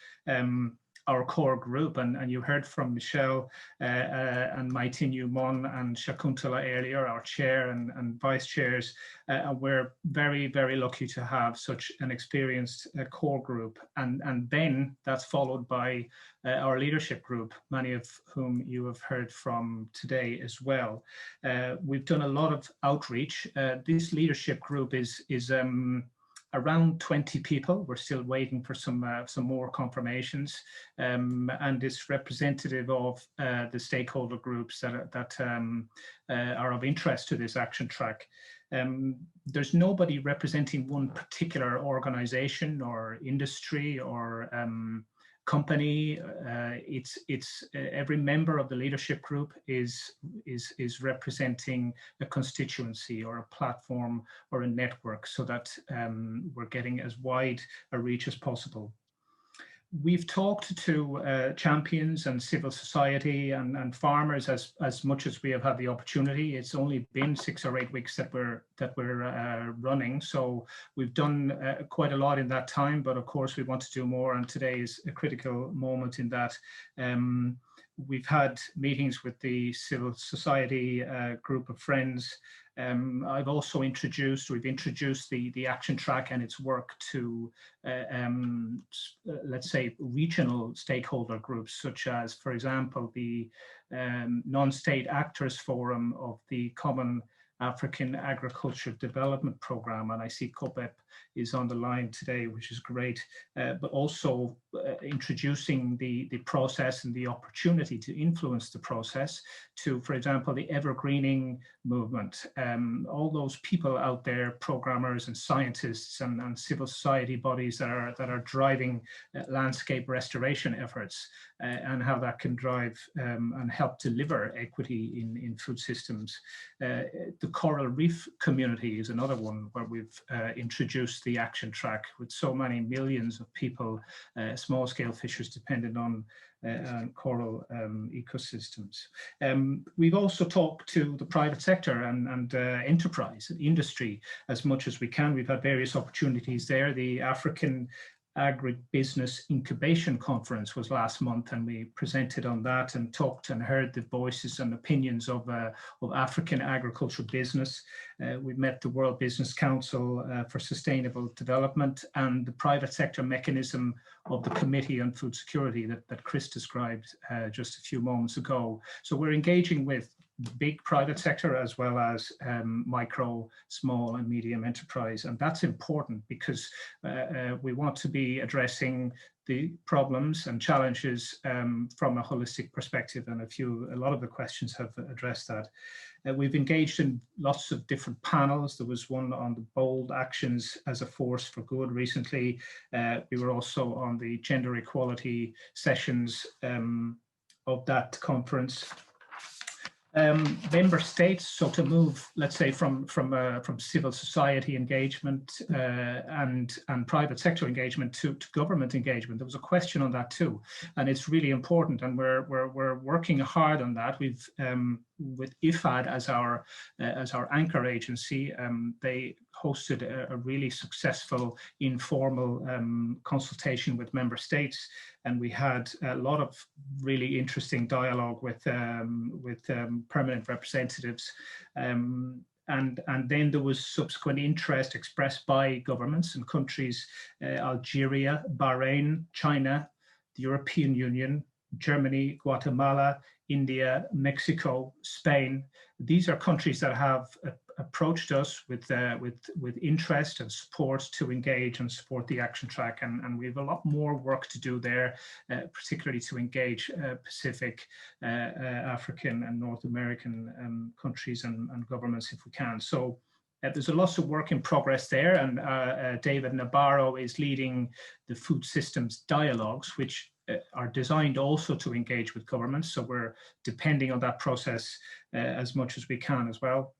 our core group, and you heard from Michelle and Mai Thin Yu Mon and Shakuntala earlier, our chair and vice chairs, and we're very, very lucky to have such an experienced core group, and then that's followed by our leadership group, many of whom you have heard from today as well. We've done a lot of outreach. This leadership group is around 20 people. We're still waiting for some more confirmations, and it's representative of the stakeholder groups that are of interest to this action track. There's nobody representing one particular organization or industry or company. It's every member of the leadership group is representing a constituency or a platform or a network, so that we're getting as wide a reach as possible. We've talked to champions and civil society and farmers as much as we have had the opportunity. It's only been 6 or 8 weeks that we're running, so we've done quite a lot in that time. But of course, we want to do more, and today is a critical moment in that. We've had meetings with the civil society group of friends. We've introduced the action track and its work to, let's say, regional stakeholder groups, such as, for example, the non-state actors forum of the Common African Agriculture Development Program, and I see COPEP is on the line today, which is great, but also introducing the process and the opportunity to influence the process to, for example, the evergreening movement. All those people out there, programmers and scientists and civil society bodies that are driving landscape restoration efforts, and how that can drive and help deliver equity in food systems. The coral reef community is another one where we've introduced the action track, with so many millions of people, small-scale fishers dependent on coral ecosystems. We've also talked to the private sector and enterprise, industry, as much as we can. We've had various opportunities there. The African Agribusiness Incubation Conference was last month, and we presented on that and talked and heard the voices and opinions of African agricultural business. We met the World Business Council for Sustainable Development and the private sector mechanism of the Committee on Food Security that Chris described just a few moments ago. So we're engaging with the big private sector as well as micro, small and medium enterprise. And that's important because we want to be addressing the problems and challenges from a holistic perspective, and a lot of the questions have addressed that. We've engaged in lots of different panels. There was one on the bold actions as a force for good recently. We were also on the gender equality sessions of that conference. Member states, so to move, let's say, from civil society engagement and private sector engagement to government engagement. There was a question on that too, and it's really important, and we're working hard on that. We've with IFAD as our anchor agency, they hosted a really successful informal consultation with member states, and we had a lot of really interesting dialogue with permanent representatives. And then there was subsequent interest expressed by governments and countries, Algeria, Bahrain, China, the European Union, Germany, Guatemala, India, Mexico, Spain. These are countries that have approached us with interest and support to engage and support the action track, and we have a lot more work to do there, particularly to engage Pacific, African and North American countries and governments if we can. So there's a lot of work in progress there, and David Nabarro is leading the food systems dialogues, which are designed also to engage with governments. So we're depending on that process as much as we can as well.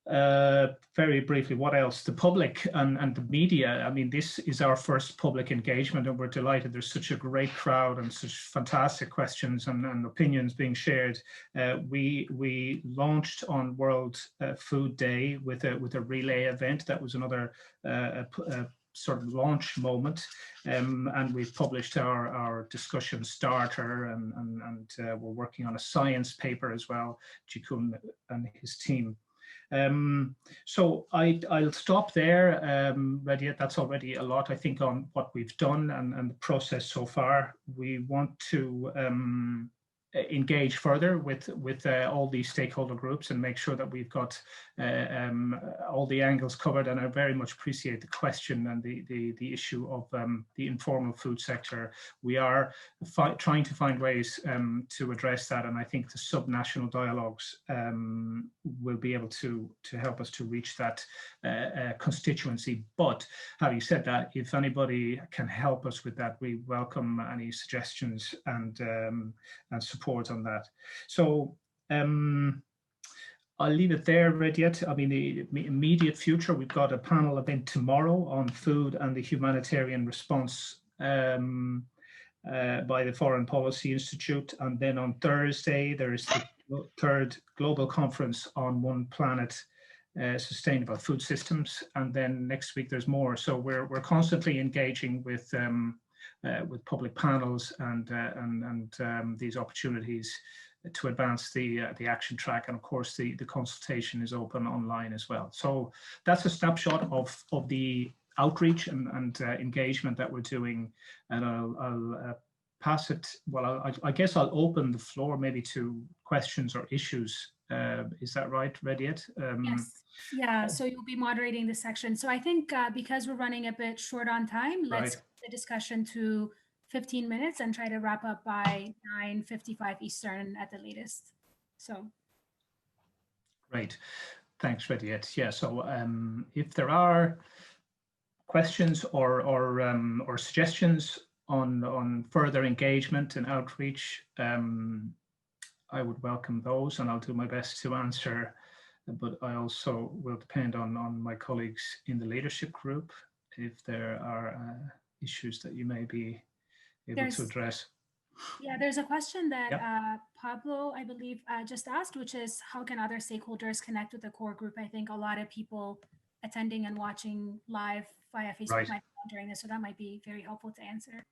very briefly, what else? The public and the media. I mean, this is our first public engagement, and we're delighted. There's such a great crowd and such fantastic questions and opinions being shared. We launched on World Food Day with a relay event. That was another sort of launch moment, and we've published our discussion starter, and we're working on a science paper as well, Jikun and his team. So I'll stop there, Rediet. That's already a lot, I think, on what we've done and the process so far. We want to engage further with all these stakeholder groups and make sure that we've got all the angles covered. And I very much appreciate the question and the issue of the informal food sector. We are trying to find ways to address that, and I think the subnational dialogues will be able to help us to reach that constituency. But having said that, if anybody can help us with that, we welcome any suggestions and support on that. So I'll leave it there, Rediet. I mean, the immediate future, we've got a panel event tomorrow on food and the humanitarian response by the Foreign Policy Institute. And then on Thursday, there is the third global conference on One Planet, sustainable food systems. And then next week there's more. So we're constantly engaging with public panels and these opportunities to advance the action track. And of course, the consultation is open online as well. So that's a snapshot of the outreach and engagement that we're doing. And I'll pass it. Well, I guess I'll open the floor maybe to questions or issues. Is that right, Rediet? Yes. Yeah, so you'll be moderating this section. So I think because we're running a bit short on time, let's keep the discussion to 15 minutes and try to wrap up by 9:55 Eastern at the latest. So. Great. Thanks, Rediet. Yeah, so if there are questions or suggestions on further engagement and outreach, I would welcome those, and I'll do my best to answer. But I also will depend on my colleagues in the leadership group if there are issues that you may be able to address. Yeah, there's a question that Pablo, I believe, just asked, which is how can other stakeholders connect with the core group? I think a lot of people attending and watching live via Facebook might be wondering this, so that might be very helpful to answer.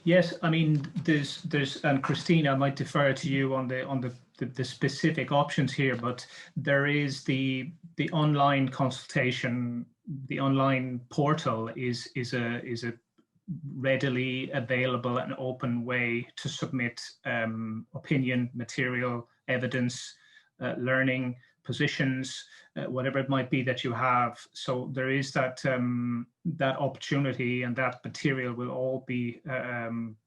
Yes, I mean, there's and Christine, I might defer to you on the specific options here, but there is the online consultation, the online portal is a readily available and open way to submit opinion, material, evidence, learning, positions, whatever it might be that you have. So there is that that opportunity, and that material will all be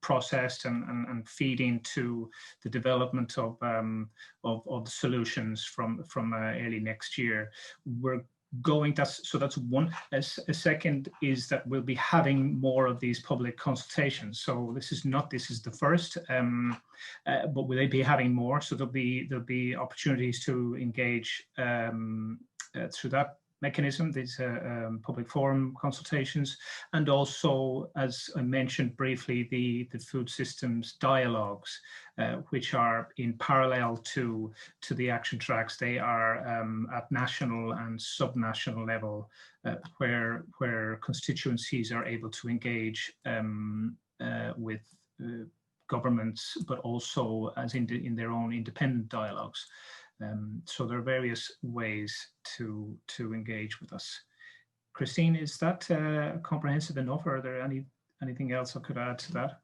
processed and feed into the development of the solutions from early next year. We're going, that's one. A second is that we'll be having more of these public consultations. So this is the first, but will they be having more? So there'll be opportunities to engage through that mechanism, these public forum consultations, and also, as I mentioned briefly, the food systems dialogues, which are in parallel to the action tracks. They are at national and subnational level, where constituencies are able to engage with governments, but also as in their own independent dialogues. So there are various ways to engage with us. Christine, is that comprehensive enough, or are there anything else I could add to that?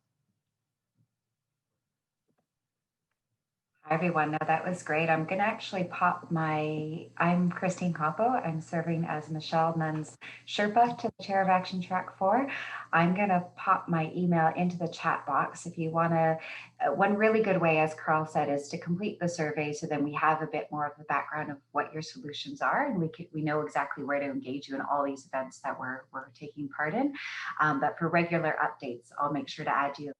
Hi, everyone. No, that was great. I'm going to actually pop I'm Christine Capo. I'm serving as Michelle Nunn's Sherpa to the Chair of Action Track 4. I'm going to pop my email into the chat box. If you want to, one really good way, as Carl said, is to complete the survey, so then we have a bit more of the background of what your solutions are, and we know exactly where to engage you in all these events that we're taking part in. But for regular updates, I'll make sure to add you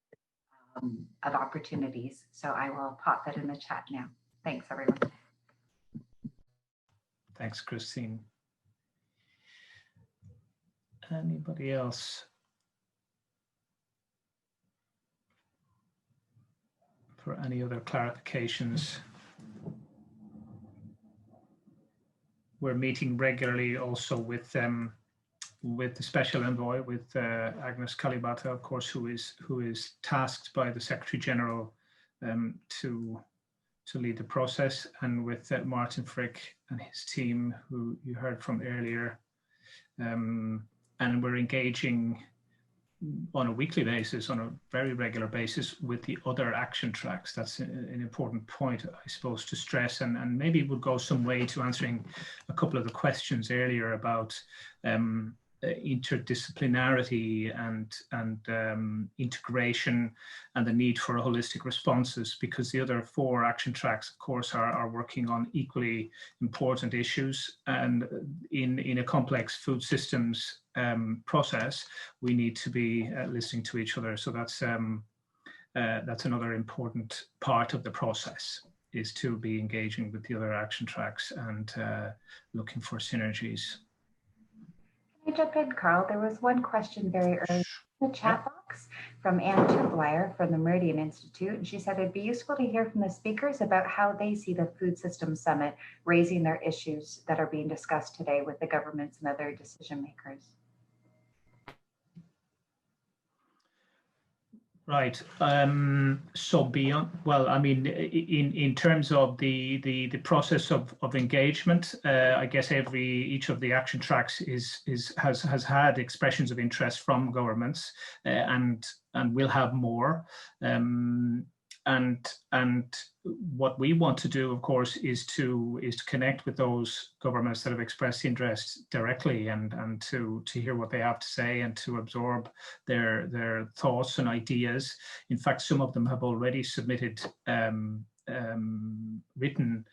of opportunities. So I will pop that in the chat now. Thanks, everyone. Thanks, Christine. Anybody else? For any other clarifications? We're meeting regularly also with the special envoy, with Agnes Kalibata, of course, who is tasked by the Secretary General to lead the process, and with Martin Frick and his team, who you heard from earlier. And we're engaging on a weekly basis, on a very regular basis, with the other action tracks. That's an important point, I suppose, to stress, and maybe it would go some way to answering a couple of the questions earlier about interdisciplinarity and integration and the need for holistic responses, because the other 4 action tracks, of course, are working on equally important issues. And in a complex food systems process, we need to be listening to each other. So that's another important part of the process, is to be engaging with the other action tracks and looking for synergies. Can I jump in, Carl? There was one question very early in the chat box from Anne Turbleyer from the Meridian Institute, and she said it'd be useful to hear from the speakers about how they see the Food Systems Summit raising their issues that are being discussed today with the governments and other decision makers. Right. So beyond, well, I mean, in terms of the process of engagement, I guess each of the action tracks has had expressions of interest from governments, and will have more. And what we want to do, of course, is to connect with those governments that have expressed interest directly, and to hear what they have to say, and to absorb their thoughts and ideas. In fact, some of them have already submitted written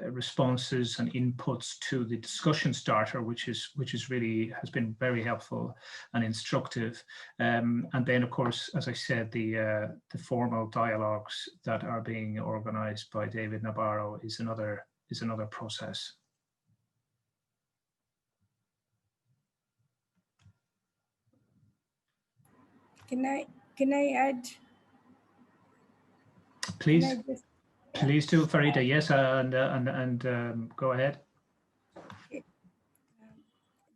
responses and inputs to the discussion starter, which is really has been very helpful and instructive. And then, of course, as I said, the formal dialogues that are being organized by David Nabarro is another process. Can I add? Please. Please do, Farida. Yes, and go ahead.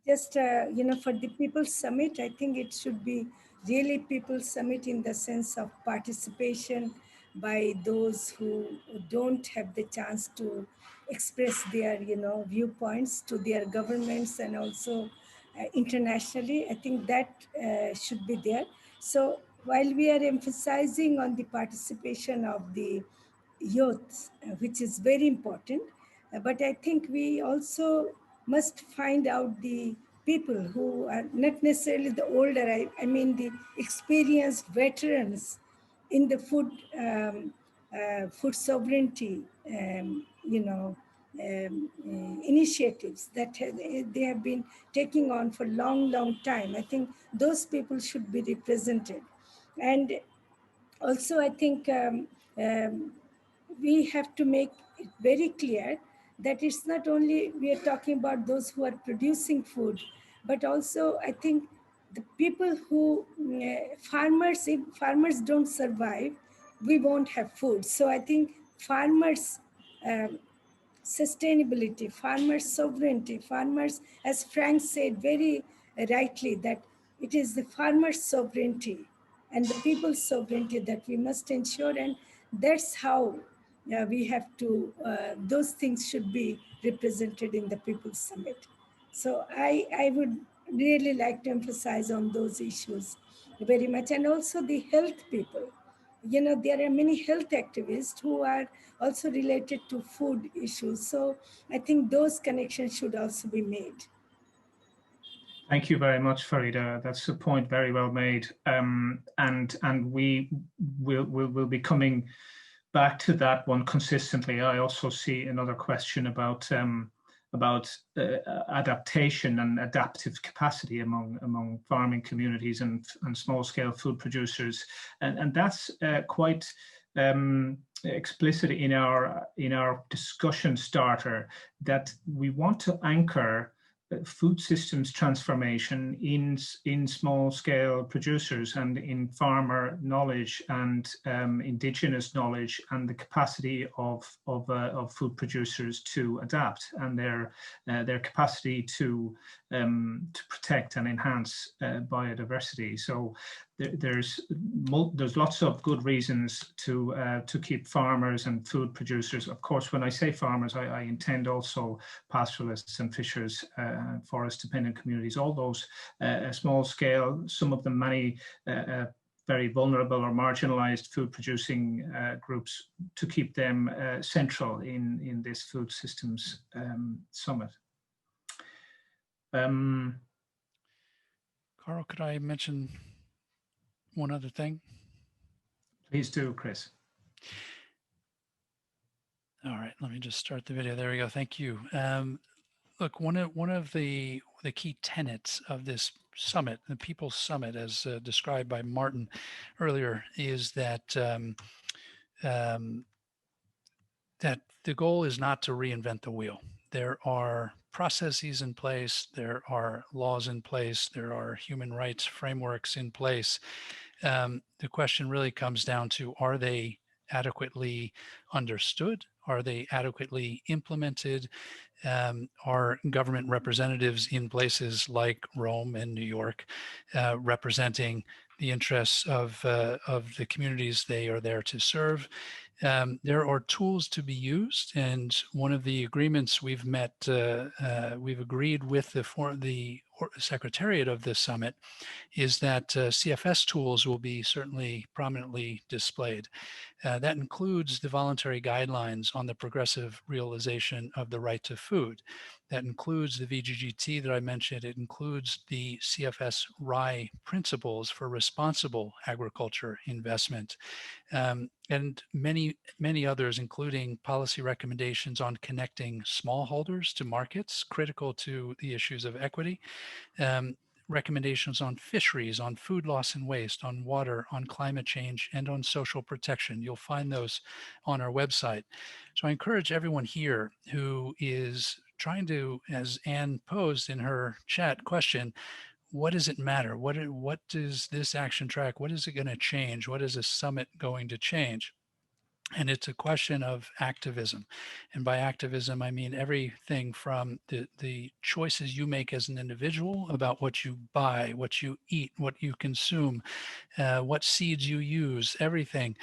Just for the People's Summit, I think it should be really People's Summit in the sense of participation by those who don't have the chance to express their viewpoints to their governments, and also internationally. I think that should be there. So while we are emphasizing on the participation of the youth, which is very important, but I think we also must find out the people who are not necessarily the older, I mean the experienced veterans in the food sovereignty, initiatives that they have been taking on for long time. I think those people should be represented. And also, I think we have to make it very clear that it's not only we are talking about those who are producing food, but also I think the people who, farmers, if farmers don't survive, we won't have food. So I think farmers' sustainability, farmers' sovereignty, farmers, as Frank said very rightly, that it is the farmers' sovereignty and the people's sovereignty that we must ensure, and that's how we have to, those things should be represented in the People's Summit. So I would really like to emphasize on those issues very much, and also the health people. There are many health activists who are also related to food issues. So I think those connections should also be made. Thank you very much, Farida. That's a point very well made. And we will be coming back to that one consistently. I also see another question about adaptation and adaptive capacity among farming communities and small-scale food producers, and that's quite explicit in our discussion starter that we want to anchor food systems transformation in small scale producers and in farmer knowledge and indigenous knowledge and the capacity of food producers to adapt and their capacity to protect and enhance biodiversity. So there's lots of good reasons to keep farmers and food producers. Of course, when I say farmers, I intend also pastoralists and fishers, forest dependent communities, all those small scale, some of them many very vulnerable or marginalized food producing groups, to keep them central in this food systems summit. Carl, could I mention one other thing? Please do, Chris. All right, let me just start the video. There we go. Thank you. Look, one of the key tenets of this summit, the People's Summit, as described by Martin earlier, is that that the goal is not to reinvent the wheel. There are processes in place, there are laws in place, there are human rights frameworks in place. The question really comes down to, are they adequately understood? Are they adequately implemented? Are government representatives in places like Rome and New York representing the interests of the communities they are there to serve? There are tools to be used, and one of the agreements we've agreed with the Secretariat of this summit is that CFS tools will be certainly prominently displayed. That includes the voluntary guidelines on the progressive realization of the right to food. That includes the VGGT that I mentioned. It includes the CFS RIE principles for responsible agriculture investment, and many others, including policy recommendations on connecting smallholders to markets, critical to the issues of equity, recommendations on fisheries, on food loss and waste, on water, on climate change, and on social protection. You'll find those on our website. So I encourage everyone here who is trying to, as Anne posed in her chat question, what does it matter? What is this action track? What is it going to change? What is a summit going to change? And it's a question of activism. And by activism, I mean everything from the choices you make as an individual about what you buy, what you eat, what you consume, what seeds you use, everything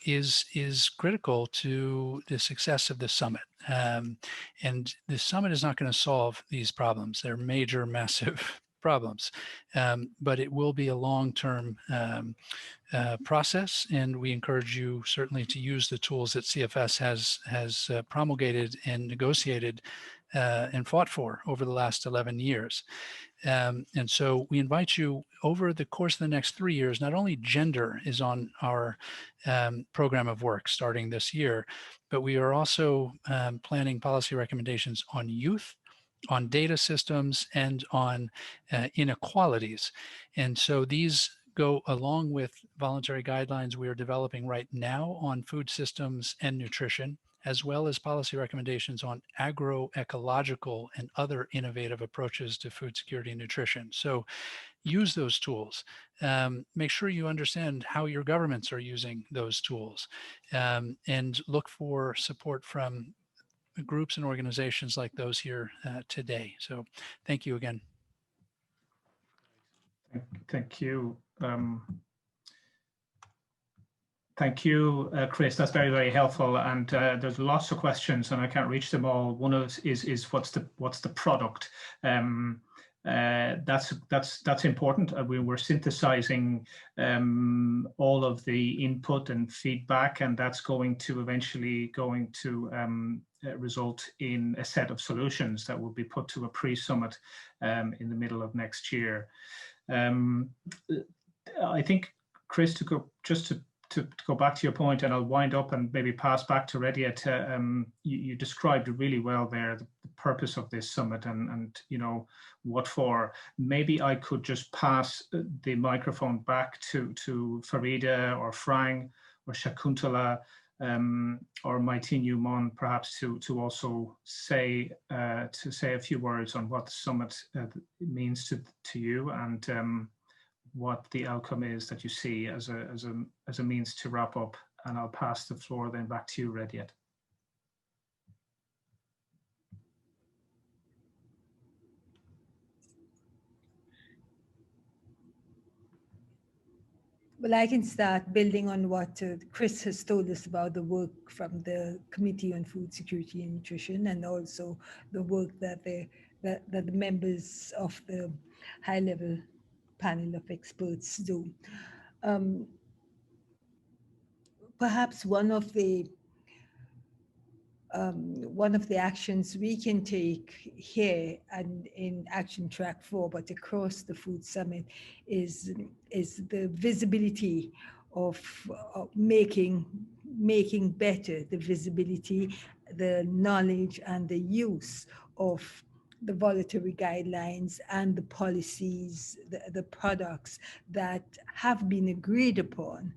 is critical to the success of the summit. And the summit is not going to solve these problems. They're major, massive problems, but it will be a long-term process, and we encourage you certainly to use the tools that CFS has promulgated and negotiated and fought for over the last 11 years. And so we invite you over the course of the next 3 years. Not only gender is on our program of work starting this year, but we are also planning policy recommendations on youth, on data systems, and on inequalities. And so these go along with voluntary guidelines we are developing right now on food systems and nutrition, as well as policy recommendations on agroecological and other innovative approaches to food security and nutrition. So use those tools. Make sure you understand how your governments are using those tools, and look for support from groups and organizations like those here today. So thank you again. Thank you. Thank you, Chris. That's very, very helpful. And there's lots of questions, and I can't reach them all. One of is what's the product? That's important. We're synthesizing all of the input and feedback, and that's going to eventually result in a set of solutions that will be put to a pre-summit in the middle of next year. I think, Chris, to go back to your point, and I'll wind up and maybe pass back to Rediet. You described really well there the purpose of this summit and you know what for. Maybe I could just pass the microphone back to Farida or Frank or Shakuntala or Mai Thin Yu Mon perhaps to also say a few words on what the summit means to you, and what the outcome is that you see as a means to wrap up. And I'll pass the floor then back to you, Rediet. Well, I can start building on what Chris has told us about the work from the Committee on Food Security and Nutrition, and also the work that the members of the high-level panel of experts do. Perhaps one of the actions we can take here and in Action Track 4, but across the Food Summit, is the visibility of making better the visibility, the knowledge, and the use of the voluntary guidelines and the policies, the products that have been agreed upon.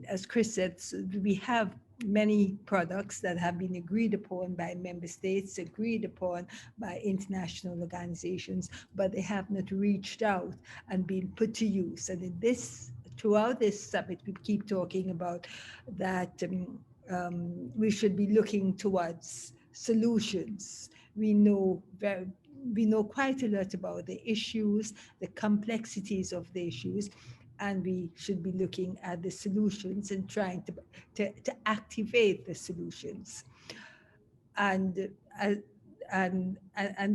As Chris said, we have many products that have been agreed upon by member states, agreed upon by international organizations, but they have not reached out and been put to use. And in throughout this summit, we keep talking about that we should be looking towards solutions. We know quite a lot about the issues, the complexities of the issues, and we should be looking at the solutions and trying to activate the solutions. And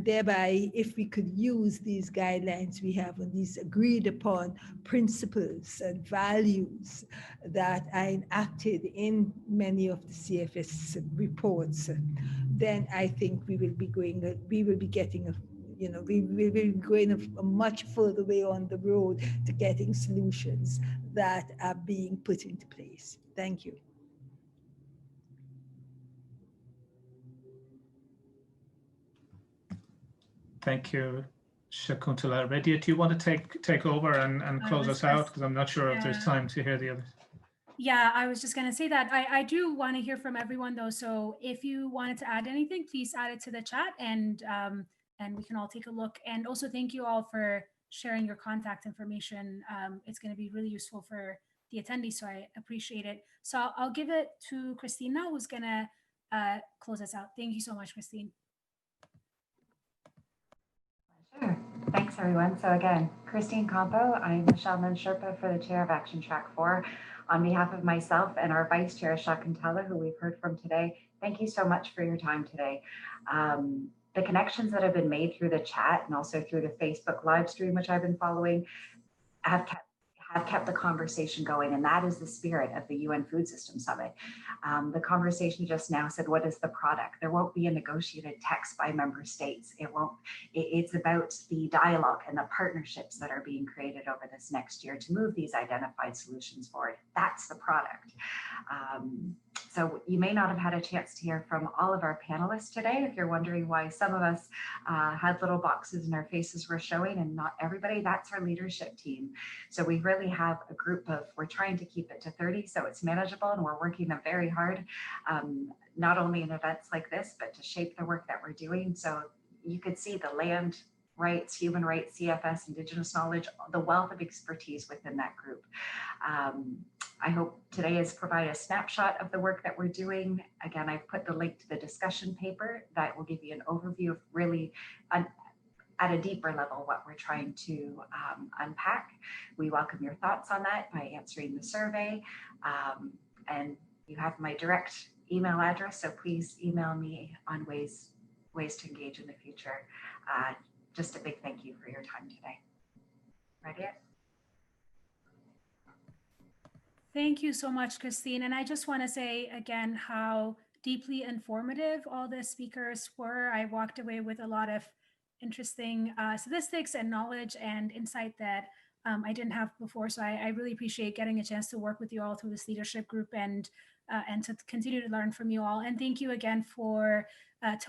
thereby, if we could use these guidelines we have and these agreed upon principles and values that are enacted in many of the CFS reports, then I think we will be going a much further way on the road to getting solutions that are being put into place. Thank you. Thank you, Shakuntala. Rediet, do you want to take over and close us out? Because I'm not sure if there's time to hear the others. Yeah, I was just going to say that I do want to hear from everyone, though. So if you wanted to add anything, please add it to the chat, and we can all take a look. And also, thank you all for sharing your contact information. It's going to be really useful for the attendees, so I appreciate it. So I'll give it to Christine now, who's going to close us out. Thank you so much, Christine. Sure. Thanks, everyone. So again, Christine Campo, I'm Michelle Nunn Sherpa for the Chair of Action Track 4. On behalf of myself and our Vice Chair, Shakuntala, who we've heard from today, thank you so much for your time today. The connections that have been made through the chat and also through the Facebook live stream, which I've been following, have kept the conversation going, and that is the spirit of the UN Food System Summit. The conversation just now said, what is the product? There won't be a negotiated text by member states. It's about the dialogue and the partnerships that are being created over this next year to move these identified solutions forward. That's the product. So you may not have had a chance to hear from all of our panelists today. If you're wondering why some of us had little boxes and our faces were showing and not everybody, that's our leadership team. So we really have a group we're trying to keep it to 30 so it's manageable, and we're working very hard, not only in events like this, but to shape the work that we're doing. So you could see the land rights, human rights, CFS, Indigenous knowledge, the wealth of expertise within that group. I hope today has provided a snapshot of the work that we're doing. Again, I've put the link to the discussion paper that will give you an overview of really at a deeper level what we're trying to unpack. We welcome your thoughts on that by answering the survey. And you have my direct email address, so please email me on ways to engage in the future. Just a big thank you for your time today. Rediet? Thank you so much, Christine. And I just want to say again how deeply informative all the speakers were. I walked away with a lot of interesting statistics and knowledge and insight that I didn't have before. So I really appreciate getting a chance to work with you all through this leadership group and to continue to learn from you all. And thank you again to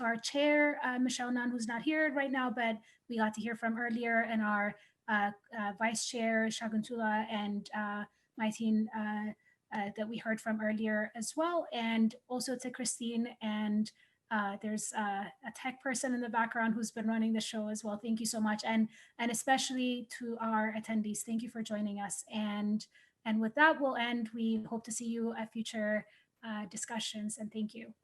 our chair, Michelle Nunn, who's not here right now, but we got to hear from earlier, and our vice chair, Shakuntala, and Mai Thin that we heard from earlier as well, and also to Christine. And there's a tech person in the background who's been running the show as well. Thank you so much. And especially to our attendees, thank you for joining us. And with that, we'll end. We hope to see you at future discussions, and thank you.